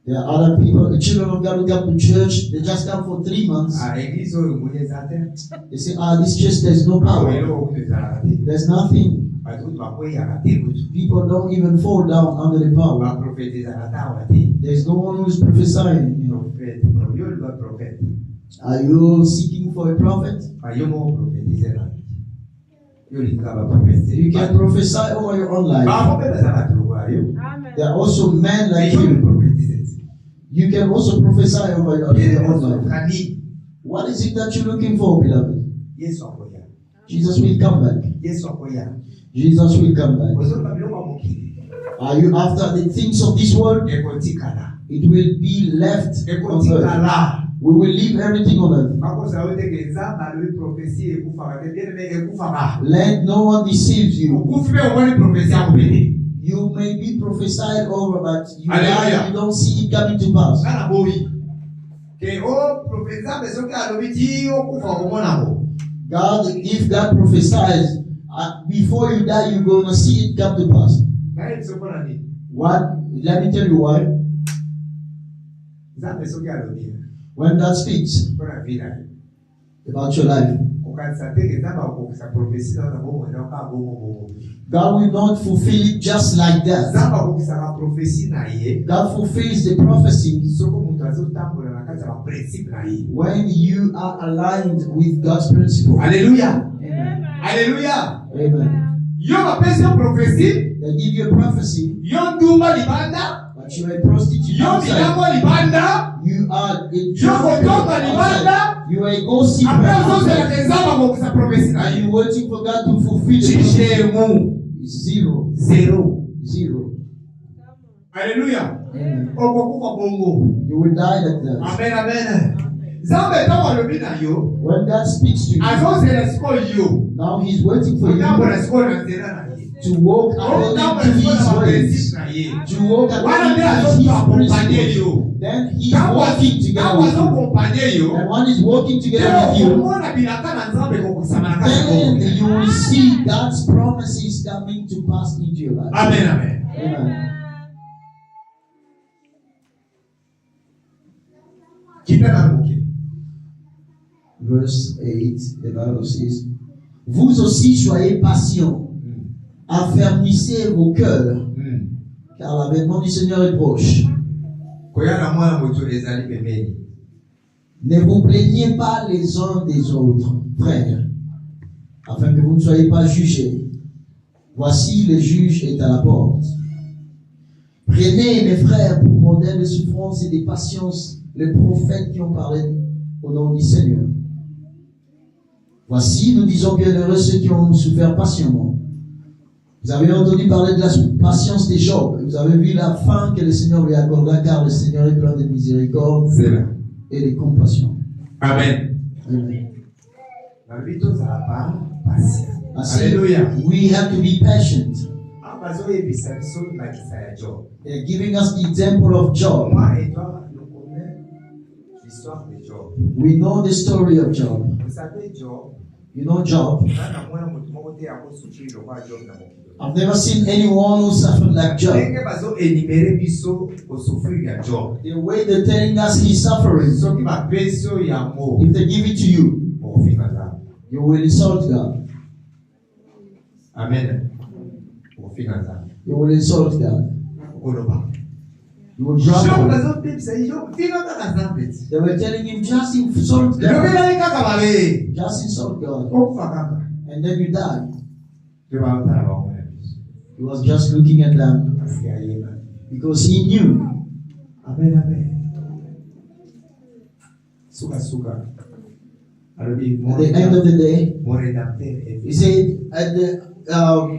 There are other people, the children of God who come to church, they just come for 3 months. Ah, église oyo mwenye zate. They say, this church, there's no power. Oyo okuzala te. There's nothing. Batu bakoya kate kutu. People don't even fall down under the power. Ba prophétiser kata te. There's no one who is prophesying. You know. Prophète, yo le prophète. Are you seeking for a prophet? Yo mo prophétiser na. Yo linga ba prophétiser. You can prophesy over your own life. Ba ko pesa ba tuwa yo. There are also men like Yo you. prophétiser. You can also prophesy over your own life. Kani What is it that you're looking for, beloved? Yesu akoya. Jesus will come back. Yesu akoya. Jesus will come back. Ozo ba biloko mokili. Are you after the things of this world? Ekotikala. It will be left on earth. Ekotikala. We will leave everything on earth. Bakoza oteke nzamba le prophétie ekufaka te bien mais ekufaka. Let no one deceive you. Okufi be omoni prophétie akobele. You may be prophesied over, but you Hallelujah. die, you don't see it coming to pass. Kana boyi. Ke o prophétie be soki alobi ti okufa komona ko. God, if God prophesies, before you die, you're going to see it come to pass. Na yeso kona ni. What? Let me tell you why. Nzambe soki alobi. When God speaks Kona vina. about your life, Okanisa te ke nzamba okokisa prophétie na bomo na ka bomo. God will not fulfill it just like that. Nzamba okokisa ka prophétie na ye. God fulfills the prophecy Soko mutu azotambola na kati ya ba principe na ye. when you are aligned with God's principle. Alléluia. Amen. Alléluia. Amen. Yo bapesi yo prophétie. They give you a prophecy, Yo ndumba libanda. but you're a prostitute Yo outside. milango libanda. You are a Yo kotoka libanda. You are a gossip Après outside. ozozela ke nzamba kokisa prophétie na Are ye. you waiting for God to fulfill the prophecy? Chishemu. Zero. Zero. Zero. Alléluia. Amen. Okokufa bongo. You will die like that. Amen, amen. Zambe tawa lobi na yo. When God speaks to you, Azozela siko yo. now He's waiting for Otambo na you siko na zela na ye. to walk Otambo na according to siko na His mapenzi ways. na ye. To walk Wana nde according to azoku His akompanye principles. yo. Then He's Kawa walking together with you. azokumpanye yo. And when He's walking together with Leo you, kumona bilaka na Nzambe kokusama na then kasi. you will see God's promises coming to pass into your life. Amen, amen. Amen. Kita na muke. Verse 8, the Bible says, vous aussi soyez patients, affermissez vos cœurs, car l'avènement du Seigneur est proche. Koya na mwana moto ezali pembeni. Ne vous plaignez pas les uns des autres, frères, afin que vous ne soyez pas jugés. Voici le juge est à la porte. Prenez, mes frères, pour modèle de souffrance et de patience les prophètes qui ont parlé au nom du Seigneur. Voici, nous disons bienheureux ceux qui ont souffert patiemment. Vous avez entendu parler de la patience des Job. Vous avez vu la fin que le Seigneur lui accorda, car le Seigneur est plein de miséricorde C'est là. et de compassion. Amen. Amen. Na vito za hapa basi. I say, Alléluia. we have to be patient. Abazo ebisa biso na kisa ya Job. They're giving us the example of Job. Moi et toi, nous connaissons l'histoire de Job. We know the story of Job. Vous savez Job, You know Job. na mwana moto moko te akosufri lokwa Job na mokili. I've never seen anyone who suffered like Job. Ndenge bazo enumere biso kosufri ya Job. The way they're telling us he's suffering, Soki bapesi yo yango, if they give it to you, okofika nzambe. you will insult God. Amen. Okofika nzambe. You will insult God. Okoloba. You will Job grumble. bazo pepisa yo, fika kaka nzambe. They were telling him, just insult God. Lobela kaka babe. Just insult God. Okufa kaka. And then you die. Te ba utala ba omwe. He was just looking at them Asi ayeba. because he knew. Amen, amen. Suka suka. Alobi At the end of the day, mon rédempteur est he said,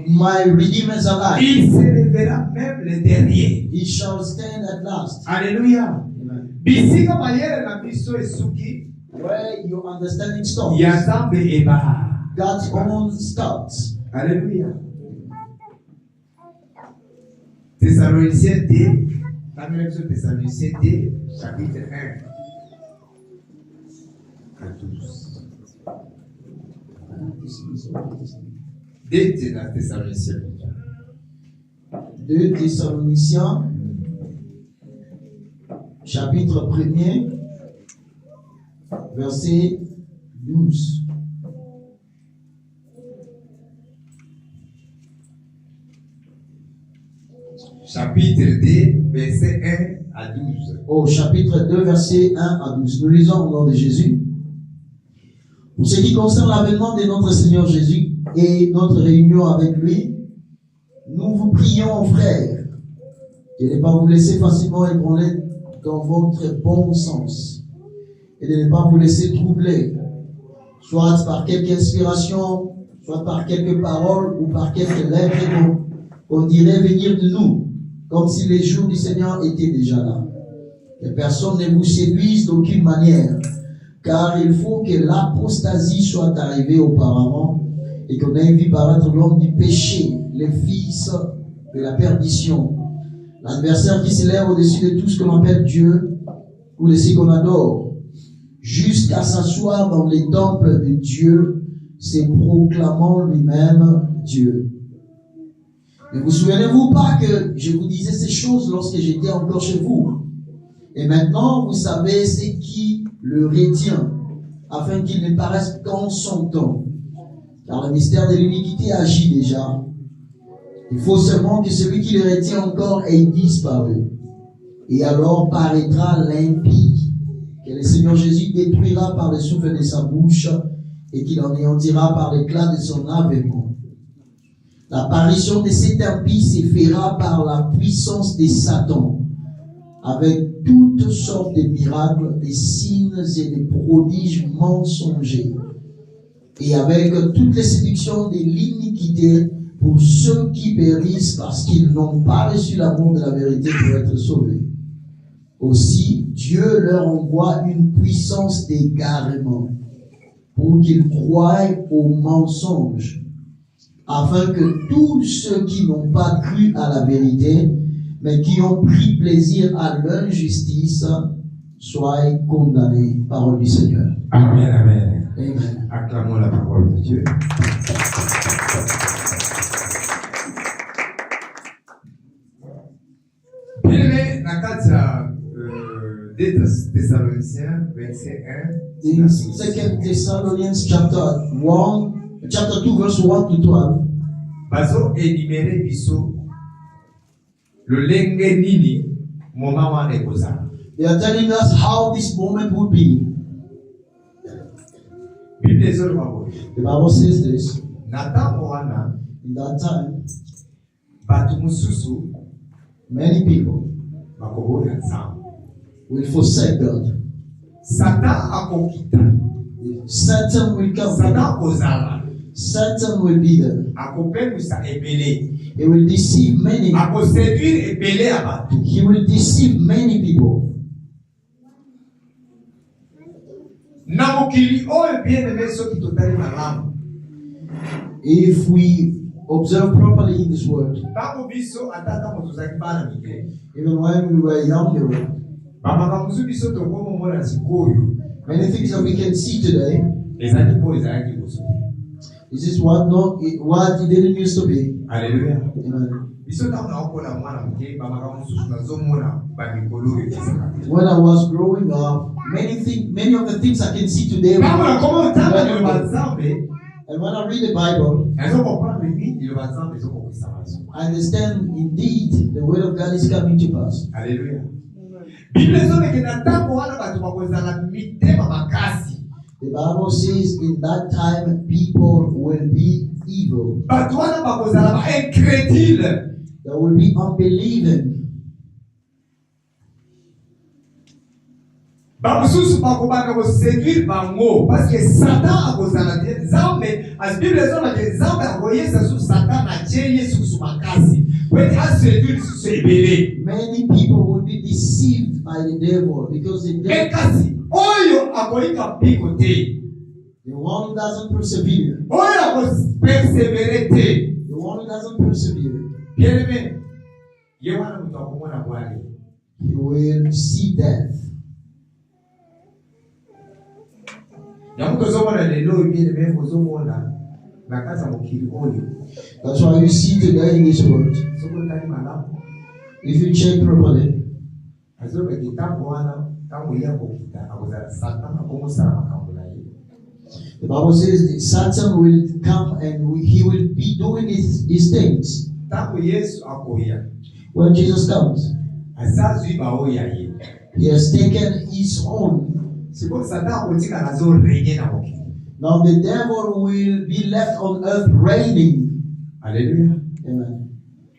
my Redeemer is alive. Il se lèvera même le dernier. He shall stand at last. Alléluia. Amen. Bisika mayele na biso esuki Where your understanding stops, ya Nzambe eba. God's own stops. Alléluia. Thessaloniciens 2, Thessaloniciens 2, chapitre 1 à 12. 2 Thessaloniciens. 2 Thessaloniciens, chapitre 1er, verset 12. Chapitre 2, verset 1 à 12. Au chapitre 2, verset 1 à 12. Nous lisons au nom de Jésus. Pour ce qui concerne l'avènement de notre Seigneur Jésus et notre réunion avec lui, nous vous prions, frères, de ne pas vous laisser facilement ébranler dans votre bon sens et de ne pas vous laisser troubler, soit par quelque inspiration, soit par quelques paroles ou par quelques lettres qu'on dirait venir de nous, comme si les jours du Seigneur étaient déjà là. Que personne ne vous séduise d'aucune manière, car il faut que l'apostasie soit arrivée auparavant et qu'on ait vu paraître l'homme du péché, le fils de la perdition, l'adversaire qui s'élève au-dessus de tout ce que l'on appelle Dieu ou de ce qu'on adore, jusqu'à s'asseoir dans les temples de Dieu, se proclamant lui-même Dieu. Ne vous souvenez-vous pas que je vous disais ces choses lorsque j'étais encore chez vous? Et maintenant, vous savez ce qui le retient, afin qu'il ne paraisse qu'en son temps. Car le mystère de l'iniquité agit déjà. Il faut seulement que celui qui le retient encore ait disparu. Et alors paraîtra l'impie, que le Seigneur Jésus détruira par le souffle de sa bouche, et qu'il anéantira par l'éclat de son avènement. L'apparition de cet impie se fera par la puissance de Satan, avec toutes sortes de miracles, des signes et des prodiges mensongers, et avec toutes les séductions de l'iniquité pour ceux qui périssent parce qu'ils n'ont pas reçu l'amour de la vérité pour être sauvés. Aussi, Dieu leur envoie une puissance d'égarement pour qu'ils croient aux mensonges, afin que tous ceux qui n'ont pas cru à la vérité, mais qui ont pris plaisir à l'injustice, soient condamnés. Parole du Seigneur. Amen, amen. Amen. Acclamons la parole de Dieu. Bien-aimé, dans le 2 Thessaloniciens, verset 1. In 2 Thessalonians chapter 2, verse 1 to 12. Bazo énuméré biso le lenge nini moment wana ekozala. They are telling us how this moment would be. Bible ezoloba boye. The Bible says this. Na ntango wana In that time, bato mosusu many people bakoboya nzambe. will forsake God. Satan akokita. Satan will come. Satan akozala. Satan will be there. Akopemisa ebele. He will deceive many. Akoséduire ebele ya bato. He will deceive many people. Na mokili oyo bien-aimé soki totali malamu. If we observe properly in this word, Ntango biso ata ntango tozalaki bana mike. even when we were younger, Bamakambo mosusu biso tokomomona sikoyo. many things that we can see today, Ezalaki mpo ezalaki liboso. this is what it didn't used to be. Alléluia. Amen. Biso ntango naokola mwana moke bamakambo mosusu nazomona bamikolo oyo ezalaka. When I was growing up, many of the things I can see today. Ntango nakoma otanga liloba nzambe, And when I read the Bible, nazokomprendre nini liloba nzambe ezokokisa maso. I understand indeed the word of God is coming to pass. Alléluia. Bible ezoleke na ntango wana bato bakozala mitema makasi. The Bible says in that time people will be evil. Bato wana bakozala ba incrédule. They will be unbelieving. Bamosusu bakobaka koséduire bango parce que Satan akozala te nzambe as Bible ezolaka nzambe akoyesa su Satan atie Yesu su makasi weti aséduire susu ebele. Many people will be deceived by the devil because the devil, Kasi oyo akoyika mpiko te, the one who doesn't persevere, oyo akopersevere te. the one who doesn't persevere, Bien-aimé, ye wana moto akomona bwale. he will see death. Yango tozomona lelo oyo bien-aimé ozomona na kati ya mokili oyo. That's why you see today in this world. Soko otali malamu. If you check properly, Azobeki ntango wana ntango ye akokita akozala Satan akomosala makambo na ye. the Bible says that Satan will come and he will be doing his things. Ntango Yesu akoya When Jesus comes, azazwi baoyo ya ye. he has taken his own. Sikoyo Satan akotika nazorenye na mokili. Now the devil will be left on earth reigning. Alléluia. Amen.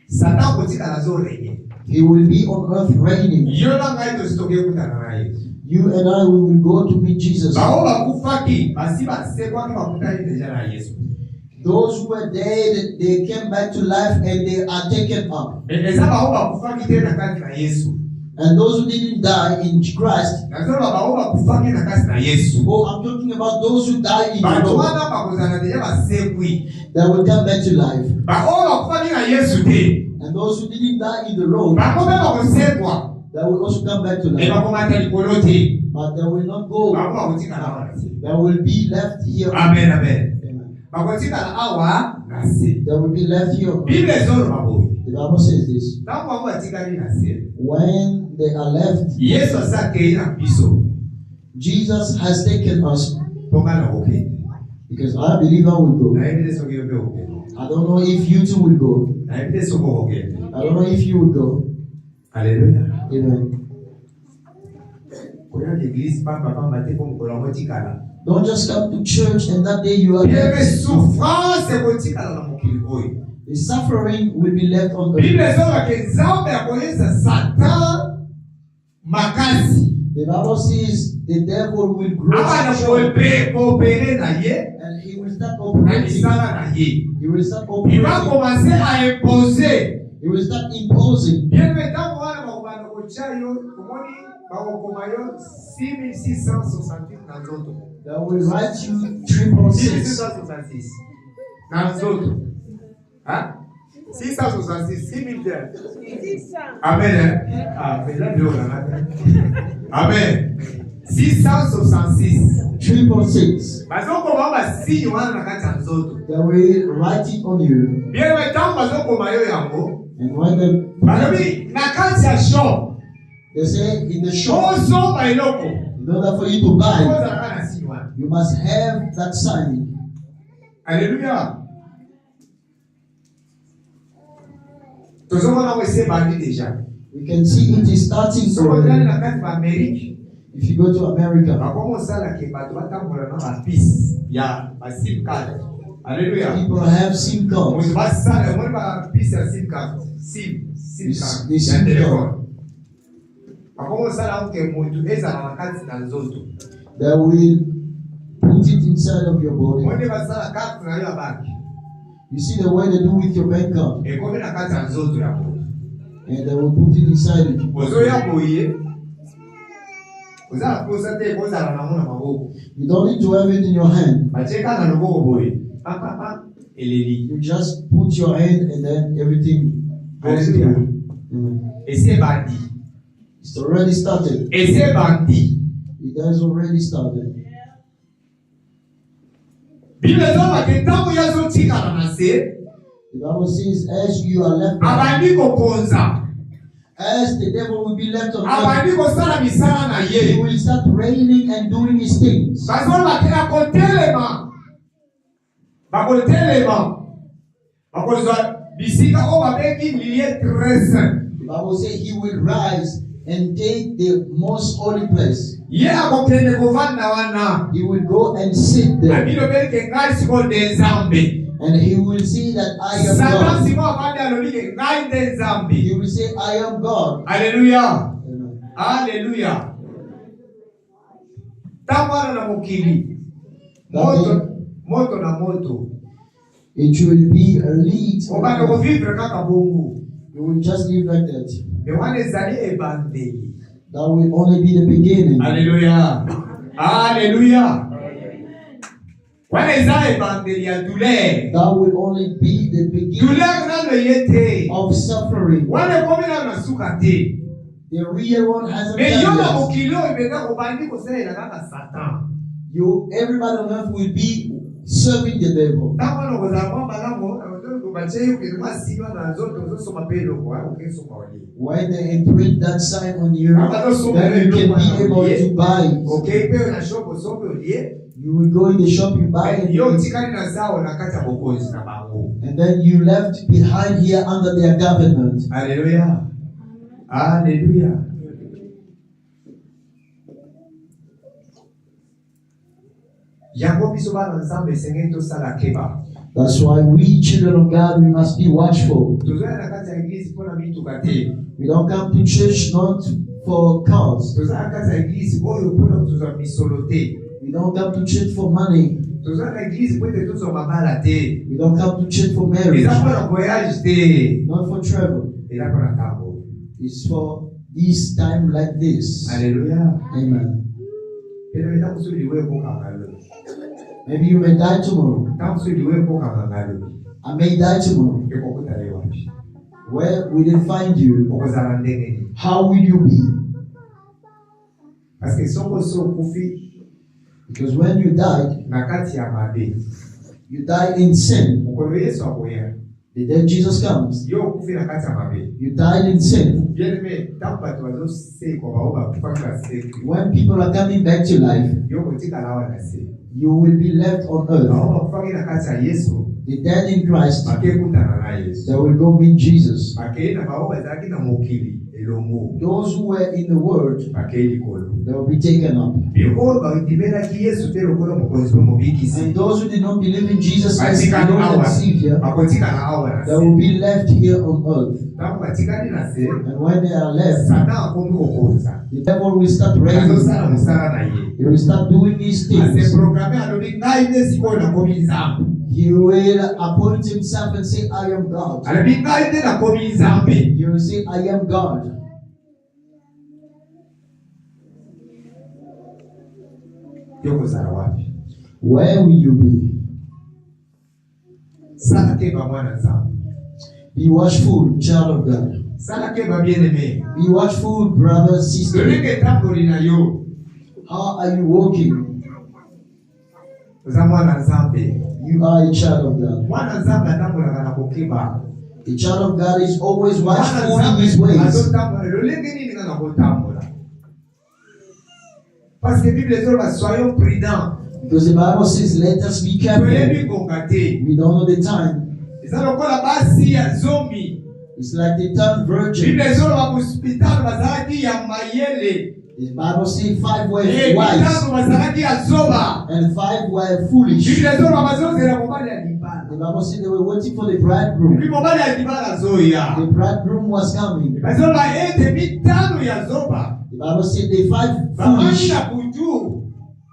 Satan akotika nazorenye. He will be on earth reigning. Yo na ngai tositoke kutana na Yesu. You and I we will go to meet Jesus. Bao bakufaki basi basekwaki bakutani deja na Yesu. Those who were dead, they came back to life and they are taken up. Eza bao bakufaki te na kati na Yesu. And those who didn't die in Christ, Nazoba bao bakufaki na kati na Yesu. oh, I'm talking about those who died in the Bato Lord, wana bakozala deja basekwi. that will come back to life. Bao bakufaki na Yesu te. And those who didn't die in the Lord, Bako mpe bakosekwa. that will also come back to E life. bakomata likolo te. But they will not go. Bako bakotikala awa na se. They will be left here. Amen, amen. Amen. Bakotikala awa na se. They will be left here. Bible ezoloba boye. The Bible says this. Ntango bango batikali na se, When they are left, Yesu asakei na biso. Jesus has taken us, Mpo nga na kokende. because I believe I will go. Nayebi te soki yo mpe okende. I don't know if you too will go. Nayebi te soki okokende. I don't know if you will go. Alléluia. Amen. Koya l'église pamba te mpo mokolo yango etikala. Don't just come to church and that day you are Yebe left. souffrance ekotikala na mokili oyo. The suffering will be left on Bible earth. ezolobaka nzambe akoyesa Satan makasi. The Bible says the devil will grow Aba strong na coopérer na ye, and he will start na operating. misala na ye. He will start Il va operating. commencer à imposer. He will start imposing. Bien maintenant, wana bakubana kochayo, kumoni bakokomayo 6668 na nzoto. That will write you 3.6. 6666 na nzoto. Hein? 666, 6000. Amen. Ah, mais là, Dieu l'a Amen. 666. 3.6. Bazoko baba sinyo wana na kati ya nzoto. That will write it on you. Bien maintenant, bazoko mayo yango. And when the Balobi na kati ya shop. they say in the shop, Ozo bailoko. in order for you to buy, Ozo na kana sinyo wana. you must have that sign. Alléluia. Tozomona wese bandi déjà. We can see it is starting Soko ndani from, na kati ba Amerique. if you go to America, Bakomosala ke bato batambola na ba piste ya ba SIM card. Alléluia. people have SIM cards. Mutu basala moni ba piste ya SIM card. SIM card. This Ya SIM telefone. Bakomosala ke mutu ezala na kati na nzoto. That will put it inside of your body. Moni basala carte na yo banki. You see the way they do with your bank card, Ekomi na kati ya nzoto ya mutu. and they will put it inside of you. Ozo ya boye. Ozala posa te kozala na mona maboko. You don't need to have it in your hand. Bacheka na loboko boye. Papa eleli. You just put your hand and then everything goes Hallelujah. through. Amen. Ese bandi. It's already started. Ese bandi. It has already started. Bible zoma ke tango yazo tika na se. The Bible says, as you are left, Abandi kokonza. as the devil will be left on earth, Abandi kosala misala na he ye. will start reigning and doing his things. Bazolo bakela kotelema. Bakotelema. Bakozwa bisika o babeki lilie 13. The Bible says he will rise and take the most holy place. Ye akokende kovanda wana. He will go and sit there, Abilo beke ngai siko de nzambe. and he will see that I am Satan God. siko abandi alobike ngai de nzambe. He will say, I am God. Hallelujah. Amen. Hallelujah. Tamwana na mukili. Moto na moto. It will be a lead. Obanda kovivre kaka bongo. You will just live like that. Mewane ezali ebandeli. That will only be the beginning. Hallelujah. Hallelujah. Wana eza ebandeli ya douleur. That will only be the beginning Douleur nano yete. of suffering. Wana komi na suka te. The real one hasn't Me yo na done yet. mukili oyo ebenda kobandi kosalela kaka Satan. Everybody on earth will be serving the devil. Tamwana kozala mwa balango. Bache ukirima siwa na zote uzosoma pelo kwa ukisoma wali. When they imprint that sign on you, Then then you can be able to buy it. Okay, peo na shop sope ulie. You will go in the shop, you buy it, Yo tikani na zao na kata bokozi na bango. and then you left behind here under their government. Hallelujah. Hallelujah. Yango biso bana nzambe sengeni tosala keba. That's why we, children of God, we must be watchful. Tozoya na kati ya eglise pona mituka te. We don't come to church not for cars. Tozoya na kati ya eglise oyo pona kutuzwa misolo te. We don't come to church for money. Tozoya na eglise po ete tozwa mabala te. We don't come to church for marriage. Eza pona voyage te. Not for travel. Eza pona tambo. It's for this time like this. Hallelujah. Amen. Pero ita kusudi wewe kwa ngalo. Maybe you may die tomorrow. Ta kusudi wewe kwa ngalo. I may die tomorrow. Yuko kutale wapi? Where will it find you? Okozala ndenge ni. How will you be? Parce que soko so kufi Because when you died, na kati ya mabe. you died in sin. Mkono Yesu akoya. The day Jesus comes, Yo kufi na kati ya mabe. you died in sin. Bien aimé, tant que tu vas se kwa baoba kufanya se. When people are coming back to life, Yo kotika lawa na se. you will be left on earth. Baoba kufanya na kati ya Yesu. the dead in Christ, bakekutana na Yesu. they will go meet Jesus. Bakei na bao bazalaki na mokili elongo. Those who were in the world, Bakei likolo. they will be taken up. Biko bakitibelaki Yesu te lokola mokonzi mobikisi. And those who did not believe in Jesus as Batikana Lord and awa. Savior, Bakotikana awa na they will be left here on earth. Tangu batikani na se. And when they are left, Satan akomi kokonza. the devil will start reigning. Azosala musala na ye. He will start doing these Ase things. programme aloni ngai nde sikoyo nakomi nzambe. He will appoint himself and say, I am God. Alobi ngai nde nakomi nzambe. He will say, I am God. Yokozala wapi? Where will you be? Sala keba mwana nzambe. Be watchful, child of God. Sala keba bien-aimé. Be watchful, brother, sister. Lolenge tamboli na yo. How are you walking? Oza mwana nzambe. You are a child of God. Mwana nzambe atambolaka na kokeba. A child of God is always Mwana watchful in nzambe his ways. azotambola. Lolenge nini nga na kotambola? Parce que Bible ezoba soyons prudents. Because the Bible says, let us be careful. Toyebi konga te. We don't know the time. Eza lokola basi ya zomi. It's like the 10 virgins. Bible ezoba hospital bazalaki ya mayele. The Bible says 5 were Bitano wise bazalaki ya zoba. and 5 were foolish. Bible ezoba bazozela mobali ya libala. The Bible said they were waiting for the bridegroom. Bible mobali ya libala zoya. The bridegroom was coming. Bazoba ete mitano ya zoba. The Bible said the 5 Bamani foolish na butu.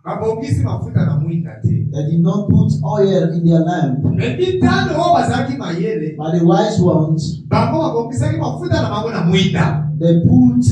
Babongisi mafuta na mwinda te. that did not put oil in their lamp. Mitano wao bazalaki mayele. But the wise ones, Bango babongisaki mafuta na mango na mwinda. they put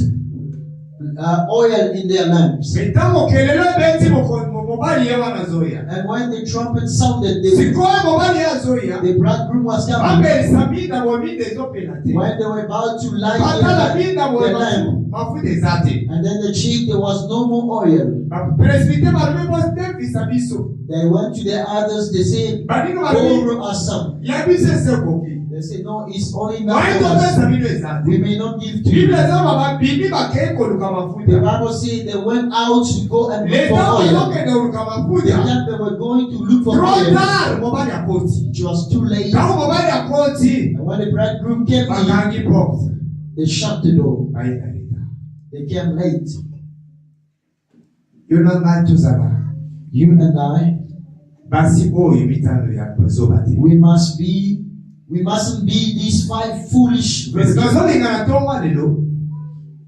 oil in their lamps. Mitango kelele beti mobali ya wana zoya. And when the trumpet sounded, Sikoe mobali ya zoya. the bridegroom was coming. Ambe sabina waminde zopela te. When they were about to light Batala binda the lamp, mafuta ezate. and then the cheek, there was no more oil. Presbyte balume boste bisabiso. They went to the others, they said, Badino balume. borrow us some. Yabise sekoki. They said, no, it's only enough Why for don't us. sabino ezate? We may not give to Bible you. ezaba babini bakeko luka The mafuta. Bible said they went out to go and look Leta for oil. waloke na luka The mafuta. time they were going to look for Trop oil, tard mobali ya koti. it was too late. Kama mobali ya koti. And when the bridegroom came in, Bakangi box. they shut the door. Baina leta. They came late. Yona ngai tuzala. You and I, Basi oyo mitano ya zoba te. we mustn't be these 5 foolish virgins. Tozolinga na tonga lelo.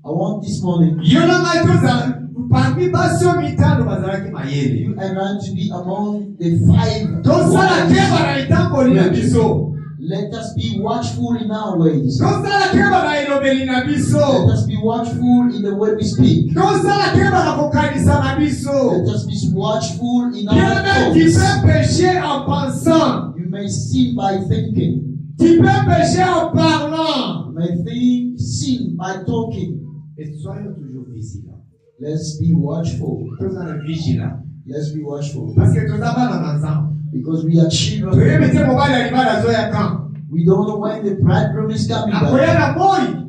I want this morning, Yona ngai tuzala. Parmi basi oyo mitano bazalaki mayele. you and I to be among the 5 Tosala wise. keba na itangoli na biso. Let us be watchful in our ways. Tosala keba na elobeli na Let biso. us be watchful in the way we speak. Tosala keba na kokanisa na biso. Let us be watchful in our Bien-aimé, tu thoughts. peux pécher en pensant. You may sin by thinking. Tu peux pécher en parlant. You may sin by talking. Et soyons toujours vigilants. Let's be watchful. Tozala vigilant. Let's be watchful. Parce que tozabana na nzambe. Because we are children. Toyebi te mobali ya libala zoya kan. We don't know when the bridegroom is coming back. Akoya na moi.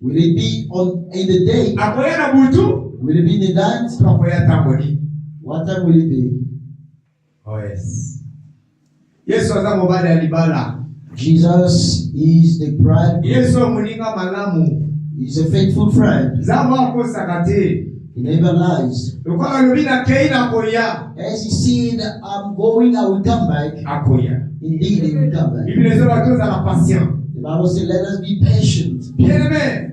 Will it be in the day? Akoya na butu. Will it be in the night? Akoya tamboli. What time will it be? Oh yes. Yesu aza mobali ya libala. Jesus is the bridegroom. Yesu muninga malamu. He's a faithful friend. Nzambe akosaka te. He never lies. Lokola lobi na kei na koya. As he said, I'm going, I will come back. Akoya. Indeed, he will come back. Bible ezoba tozala patient. The Bible says, let us be patient. Bien-aimé.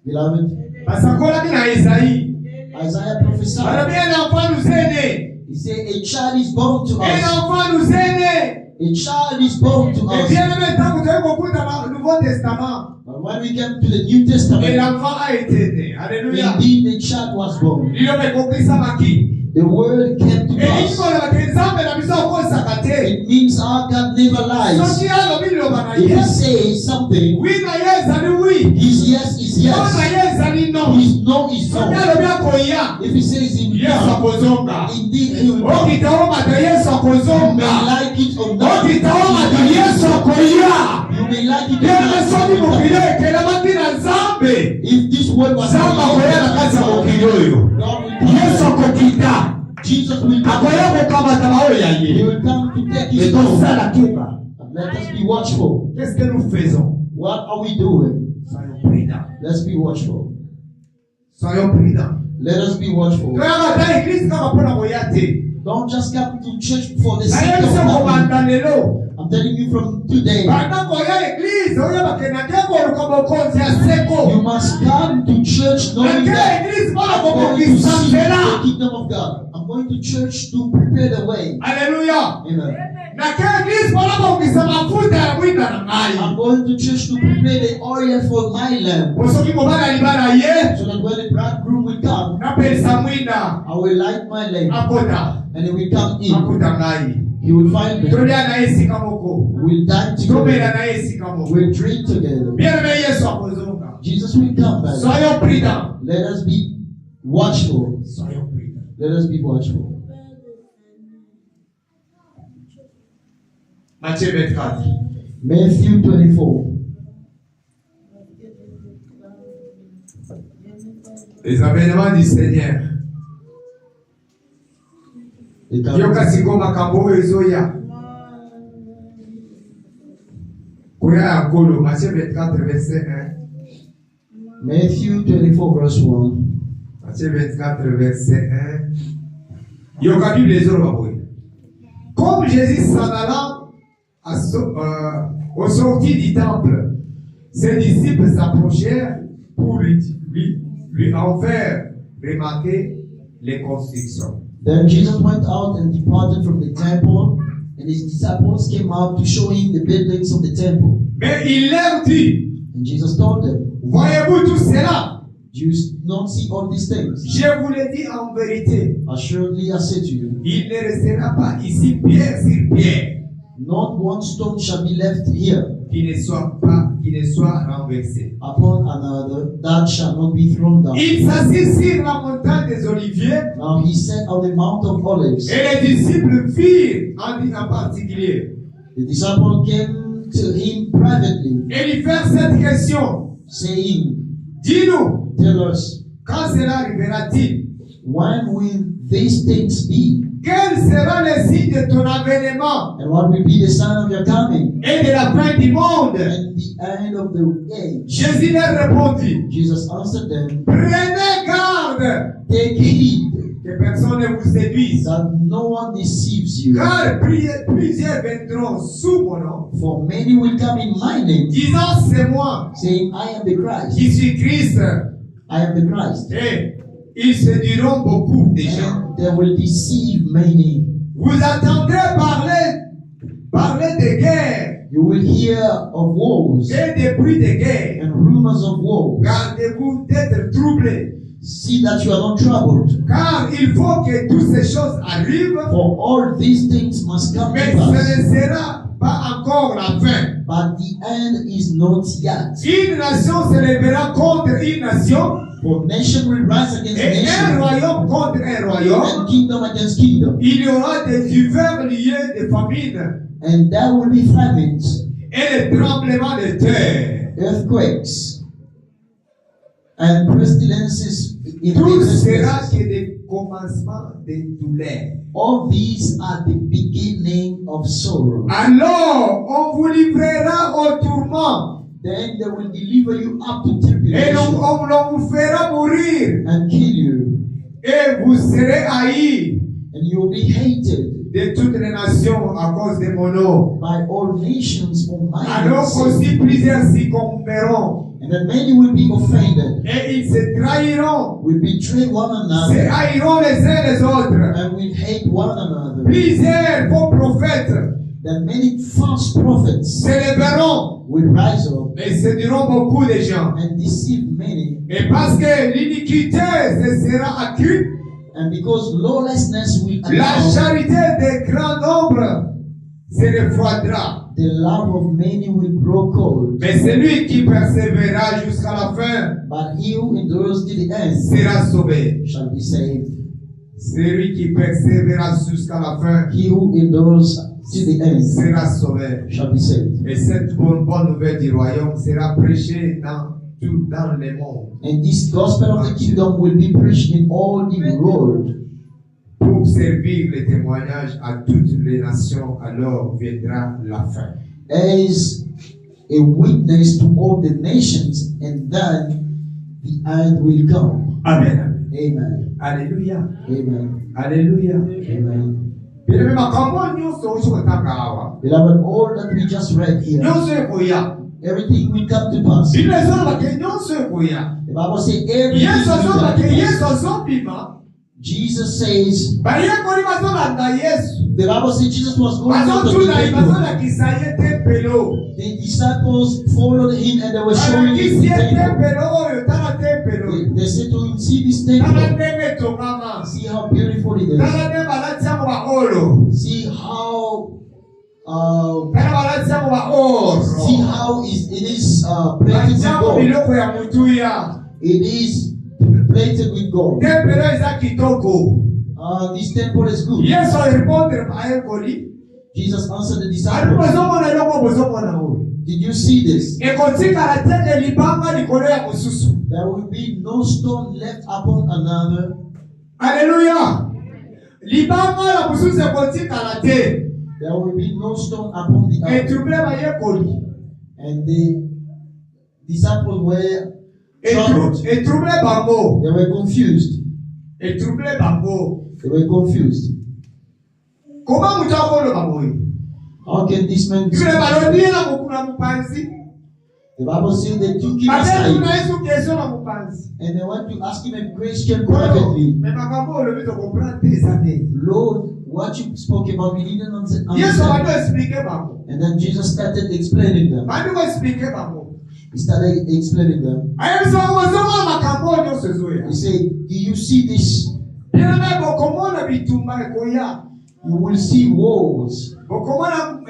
Beloved, Basakolaki na Isaïe. Isaiah prophesied. Balobi un enfant nous est né. He said, a child is born to Un us. enfant nous est né. A child is born to Et us. bien-aimé, tant que tu as beaucoup dans le Nouveau Testament, But when we came to the New et Testament, l'enfant a été né. Alléluia. indeed the child was born. Il a compris ça, Maki. The word came to Et il us. faut que Nzambe na biso akosaka te. It means our God never lies. Soki alobi liloba na If he ye. says something, Oui na ye ezali oui. his yes is Non na yes. ye ezali non. His no is Soki no. alobi akoya. If he says in Yesu come, akozonga. indeed he will come. Okita omata Yesu You may akozonga. like it or not. Okita omata Yesu akoya. You may like it or Bien soki not. mokili ekelemaki na Nzambe. If this word was Nzambe akoya na kati ya mokili oyo. God will come. Yesu akokita. Jesus will come. akoya kokamata baoyo ya He ye. will come to take Mais his throne. tosala keba. Let us be watchful. Qu'est-ce que nous faisons? What are we doing? Soyons prudents. Let's be watchful. Soyons prudents. Let us be watchful. Toyaka ta église kaka mpona koya te. Don't just come to church for the sake Nayebi of se money. kobanda lelo. I'm telling you from today, Banda koya église oyo bakenda te koluka bokonzi ya seko. you must come to church knowing Nake that église mpona I'm going to kobongisa see the nzela. kingdom of God. I'm going to church to prepare the way. Alléluia. Amen. Nake église mpona kobongisa mafuta ya mwinda na ngai. I'm going to church to prepare the oil for my lamp. Po soki mobali alibala ye, So that when the bridegroom will come, napelisa mwinda I will light my lamp akota. and he will come in. Akuta ngai. He will find me. Tolia na ye esika moko. We'll dine Tomela together. na ye esika moko. We'll drink together. Bien-aimé Yesu akozonga. Jesus will come back. Soyons prudents. Let us be watchful. Soyons prudents. Let us be watchful. Matthieu 24. Matthew 24. Les avènements du Seigneur. The Yoka siko makambo oyo ezoya. Koya ya nkolo. Matthieu 24 verset 1. Matthew 24 verse 1. Matthieu 24 verset 1. Yoka Bible ezoloba boye. Comme Jésus s'en allant au sorti du temple, ses disciples s'approchèrent pour lui en faire remarquer les constructions. Then Jesus went out and departed from the temple, and his disciples came out to show him the buildings of the temple. Mais il leur dit, And Jesus told them, voyez-vous tout cela? do you not see all these things? Je vous le dis en vérité, Assuredly I say to you, il ne restera pas ici pierre sur pierre not one stone shall be left here qui ne soit renversé. upon another that shall not be thrown down. Il s'assit sur la montagne des Oliviers Now he sat on the Mount of Olives. et les disciples firent en particulier The disciples came to him privately, et lui firent cette question. saying, Dis-nous, tell us, quand cela arrivera-t-il? when will these things be? Quel sera le signe de ton avènement And what will be the sign of your coming et de la fin du monde? and the end of the age? Jésus leur répondit, Jesus answered them, prenez garde take heed que personne ne vous séduise. that no one deceives you. Car plusieurs viendront sous mon nom, For many will come in my name, disant c'est moi saying, I am the Christ. qui suis Christ. I am the Christ. Et ils séduiront beaucoup de gens. And they will deceive many. Vous entendrez parler de guerre You will hear of wars et des bruits de guerre. and rumors of wars. Gardez-vous d'être troublés, See that you are not troubled. car il faut que toutes ces choses arrivent, For all these things must come mais to ce pass. ne sera pas encore la fin. But the end is not yet. Une nation se lèvera contre une nation For nation will rise against et un nation, royaume contre un royaume. and kingdom against kingdom. Il y aura des divers lieux de famine And there will be famines, et des tremblements de terre. earthquakes, and pestilences in Tout various sera places. que des commencements de douleur. All these are the beginning of sorrow. Alors, on vous livrera au tourment Then they will deliver you up to et tribulation on vous fera mourir and kill you, et vous serez haïs and you will be hated de toutes les nations à cause de mon nom. by all nations for my Alors name's sake. aussi plusieurs succomberont And that many will be offended, et ils se trahiront, will betray one se another, haïront les uns les autres. and will hate one another. Plusieurs faux prophètes That many false prophets se lèveront will rise up et séduiront beaucoup de gens. and deceive many. Et parce que l'iniquité se sera accrue, And because lawlessness will la abound, charité des grands nombres se refroidira. the love of many will grow cold. Mais celui qui persévérera jusqu'à la fin But he who endures to the end sera sauvé. shall be saved. Celui qui persévérera jusqu'à la fin He who endures to the end sera sauvé. shall be saved. Et cette bonne nouvelle du royaume sera prêchée dans le monde And this gospel of the kingdom will be preached in all the world pour servir les témoignages à toutes les nations, alors viendra la fin. As a witness to all the nations, and then the end will come. Amen. Amen. Alléluia. Amen. Alléluia. Amen. Bien-aimé, makambo nyonso oyo otanga awa. Beloved, all that we just read here, Nyonso ekoya. everything will come to pass. Bible ezoloba ke nyonso ekoya. The Bible says everything Yesu will azoloba come ke to Yesu pass. azobima. Jesus says, Bayekoli bazolanda Yesu. the Bible says Jesus was going out of the Bazotuna ye temple. bazolakisa ye tempelo. The disciples followed him and they were showing him Balakisi the ye temple. tempelo oyo, tala tempelo. They said to him, see this Tala temple. ndenge etongama. See how beautiful it is. Tala ndenge balati yango baolo. See how Tala balati yango baoro. see how it is plated with Batiyango gold. biloko ya mutuya. It is plated with gold. Tempelo eza kitoko. This temple is good. Yesu aliripondre bayekoli. Jesus answered the Ali disciples, bozomona eloko bozomona oyo. did you see this? Ekotikala te libanga likolo ya mosusu. There will be no stone left upon another. Alléluia. Libanga ya mosusu ekotikala te. There will be no stone upon the other. Etrouble bayekoli. And the disciples were troubled. Etrouble bango. They were confused. Etrouble bango. They were confused. Comment mutu akoloba boye? How can this man Yule balobie na mokuna mupanzi. The Bible says they took him Batelu na aside Yesu question na mupanzi. and they went to ask him a question privately. Mais makambo olobi to comprendre des années. Lord, what you spoke about, we didn't Yesu understand. bado explique bango. And then Jesus started explaining them. Bado ko explique bango. He started explaining them. Ayebisa bozoma makambo nyonso ezoya. He said, do you see this? Bien na bokomona bitumba ekoya. You will see wars. Bokomona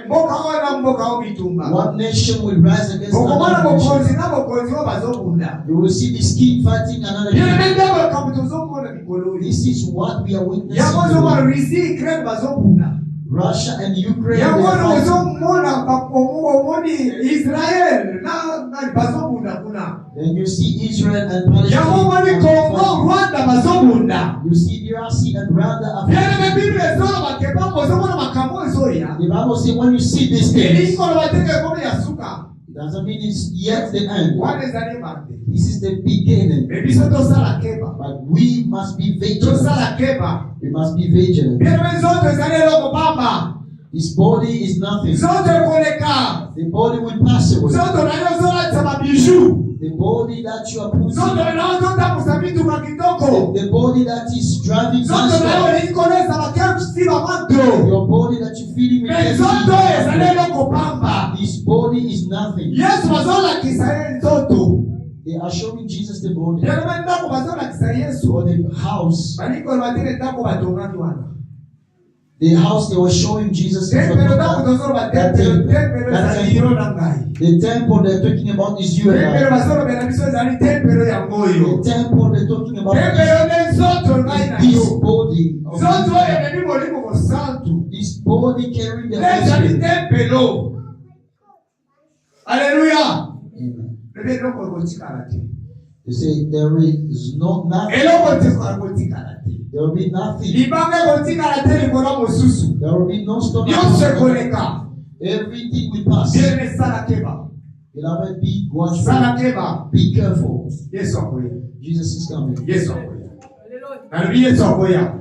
mboka wana mboka o bitumba. One nation will rise against Bokomona another nation. bokonzi na bokonzi wa bazobunda. You will see this king fighting another Bien king. na ndabo kamutozomona bikololi. This is what we are witnessing Yango today. zoma Russie Ukraine bazobunda. Russia and Ukraine, they Yango are fighting. ozomona omoni Israel na bazobunda kuna. Then you see Israel and Yango moni Palestine. Congo Rwanda bazobunda. You see DRC and Rwanda are Bien fighting. na Bible ezoloba ke bango ozomona makambo ezoya. The Bible says when you see these things, Eliko lobateke komi ya suka. it doesn't mean it's yet the end. Wana ezali mande. This is the beginning. Ebiso tosala keba. But we must be vigilant. Tosala keba. We must be vigilant. Bien na zoto ezali eloko bamba. This body is nothing. Zoto ekoleka. The body will pass away. Zoto na yo zola tsama bijou. The body that you are putting, Zoto na yo zota musabitu makitoko. the body that is driving Zoto na yo faster, likolesa makefusi bamanto. your body that you're feeding with Me zoto ezali energy, eloko bamba. this body is nothing. Yesu bazolakisa ye zoto. They are showing Jesus the body Bien na ndako bazolakisa Yesu. or the house. Baliko lobatele ndako batongaki wana. The house they were showing Jesus is Tempelo ndako tozoloba tempelo. Tempelo That ezali yo temple. na ngai. The temple they're talking about is you and Tempelo I. bazolobela biso ezali tempelo ya moyo. The temple they're talking about Tempelo ne zoto ngai na is this yo. body. of Zoto oyo Jesus. ememi molimo mosantu. This body carrying the Ezali Holy Spirit. tempelo. Alléluia. Amen. Ebe eloko ekotikala te. They say there is nothing. Eloko ekotikala te. There will be nothing. Libanga ekotikala te likolo mosusu. There will be no stone. Nyonso ekoleka. Everything will pass. Bien sala keba. Beloved, be watchful. Sala keba. Be careful. Yesu akoya. Jesus is coming. Yesu akoya. Nalobi Yesu akoya.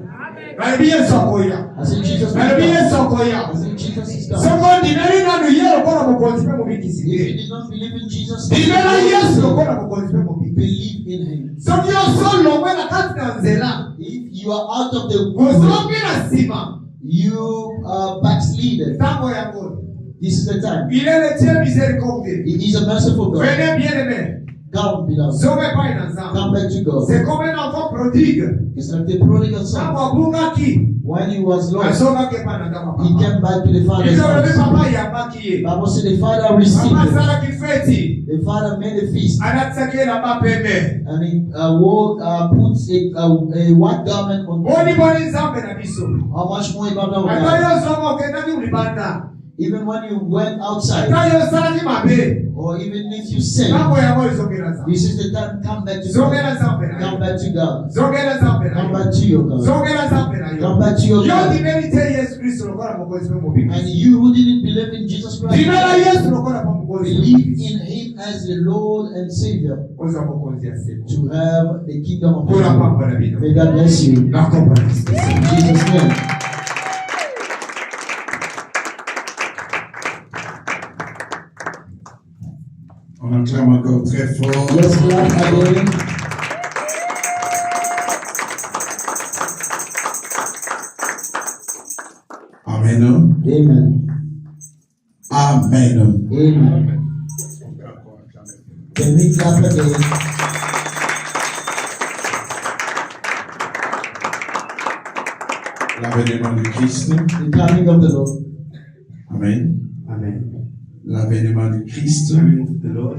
Nalobi Yesu akoya. I say Jesus is Nalobi Yesu coming. akoya. I say Jesus is coming. Soko ndinali nanu ye lokola mokonzi pe mobikisi If you te. did not believe in Jesus, Ndinela Yesu lokola mokonzi pe mobikisi. believe in Him. Soki osolongwe na kati na nzela. If you are out of the way, Ozongi na nsima. you are backslidden. Ntango yango. This is the time. Il est le Dieu miséricordieux. He is a merciful God. Venez bien aimé. Come, beloved. Somme pas na nzambe. Come back to God. C'est comme un enfant prodigue. It's like the prodigal son. Ntango abungaki. When he was lost, Azongaki pa na ndako he papa. came back to the father's Il olobi house. papa yambaki ye. Bible said the father received Mama him. asalaki feti. The father made a feast Anatisaki elamba pembe. and he puts a white garment on Boni him. boni nzambe na biso. How much more about our Ata God? yo zongo okendaki libanda. Even when you went outside, ata yo osalaki mabe or even if you sin, ntango yango ezongela nzambe this is the time. Come back to zongela God. nzambe na Come yo back to God. zongela nzambe na Come yo back to your God. zongela nzambe na Come yo back to your yo God. ndimeli te yesu kristo lokola mokonzi mpe mobiki And you who didn't believe in Jesus Christ, ndimela yesu lokola mpe mokonzi believe in Him as the Lord and Savior ozwa mokonzi ya seko to have the kingdom of mpona heaven. pambola bino May God bless you. In nakombola Jesus' name. On acclame encore très fort. Let's clap again. Amen. Amen. Amen. Amen. Can we clap again? L'avènement du Christ. The coming of the Lord. Amen. amen L'avènement du Christ. Coming the Lord.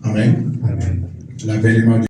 Amen. Amen. L'avènement du